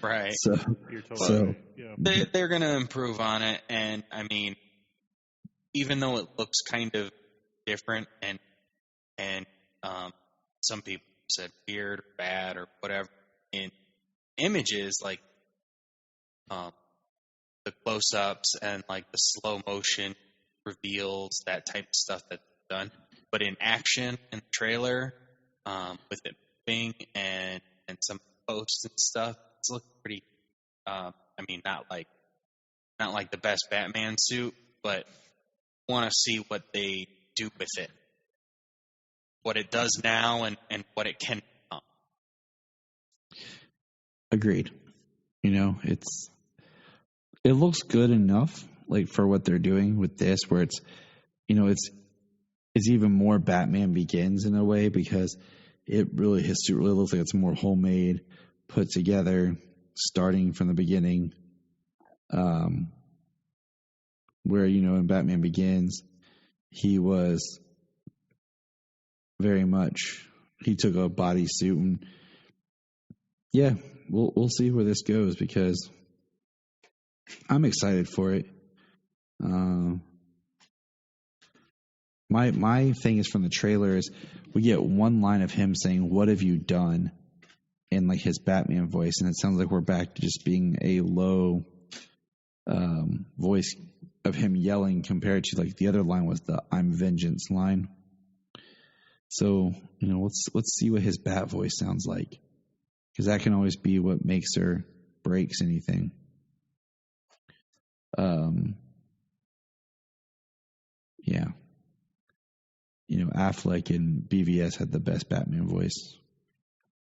Right. They're going to improve on it, and I mean, even though it looks kind of different, and some people said weird or bad or whatever in images, like the close-ups and like the slow motion reveals, that type of stuff that's done. But in action, in the trailer, with it moving and some posts and stuff, it's looking pretty. I mean, not like the best Batman suit, but want to see what they do with it, what it does now, and what it can become. Agreed. It looks good enough, like, for what they're doing with this, where it's even more Batman Begins in a way, because his suit really looks like it's more homemade, put together, starting from the beginning. Where, in Batman Begins, he was very much, he took a bodysuit, and yeah, we'll see where this goes, because I'm excited for it. My thing is, from the trailer, is we get one line of him saying, "What have you done?" in like his Batman voice, and it sounds like we're back to just being a low voice of him yelling compared to like the other line was the "I'm vengeance" line. So let's see what his Bat voice sounds like, because that can always be what makes or breaks anything. Yeah. Affleck and BVS had the best Batman voice,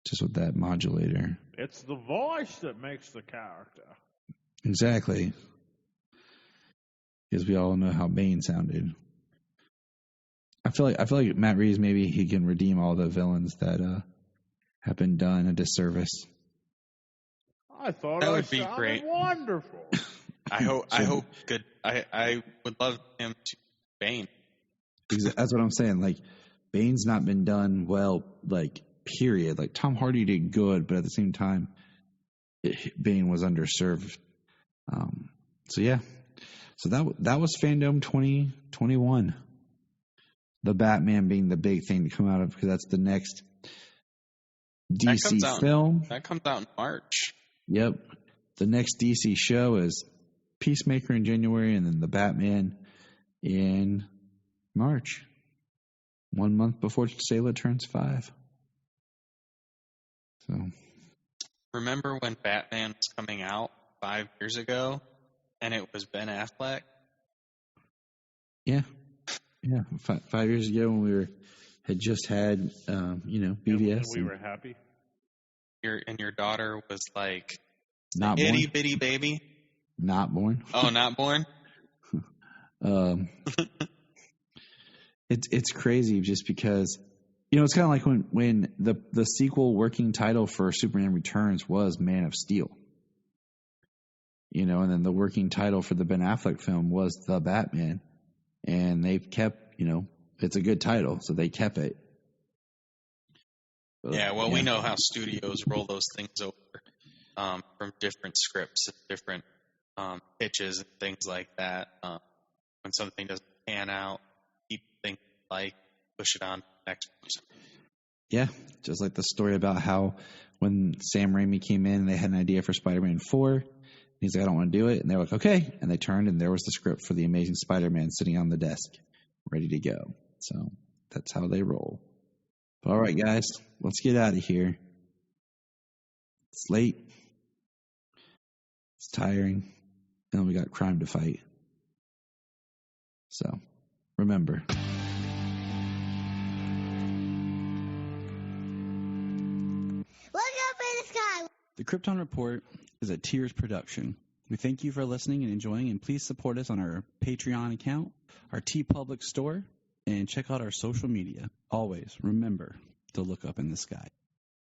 just with that modulator. It's the voice that makes the character. Exactly. Because we all know how Bane sounded. I feel like Matt Reeves, maybe he can redeem all the villains that have been done a disservice. I thought that I would be sounded great. Wonderful. I hope good. I would love him to Bane. That's what I'm saying. Like, Bane's not been done well, like, period. Like, Tom Hardy did good, but at the same time, Bane was underserved. So, yeah. So that was Fandome 2021. The Batman being the big thing to come out of, because that's the next DC film. That comes out in March. Yep. The next DC show is Peacemaker in January, and then the Batman in March. 1 month before Sayla turns 5. So, remember when Batman was coming out 5 years ago, and it was Ben Affleck? Yeah. 5 years ago when we had just had BVS. And we were happy. Your daughter was like not born. Itty bitty baby. Not born. Oh, not born. It's crazy just because it's kind of like when the sequel working title for Superman Returns was Man of Steel. And then the working title for the Ben Affleck film was The Batman, and they've kept it's a good title, so they kept it. Yeah, well, we know how studios roll those things over from different scripts and different pitches and things like that. When something doesn't pan out, people think push it on to the next person. Yeah, just like the story about how when Sam Raimi came in, they had an idea for Spider-Man 4. He's like, I don't want to do it. And they're like, okay. And they turned, and there was the script for The Amazing Spider-Man sitting on the desk, ready to go. So that's how they roll. But all right, guys, let's get out of here. It's late. It's tiring. And we got crime to fight. So remember. Look up in the sky. The Krypton Report is a Tears production. We thank you for listening and enjoying, and please support us on our Patreon account, our TeePublic store, and check out our social media. Always remember to look up in the sky.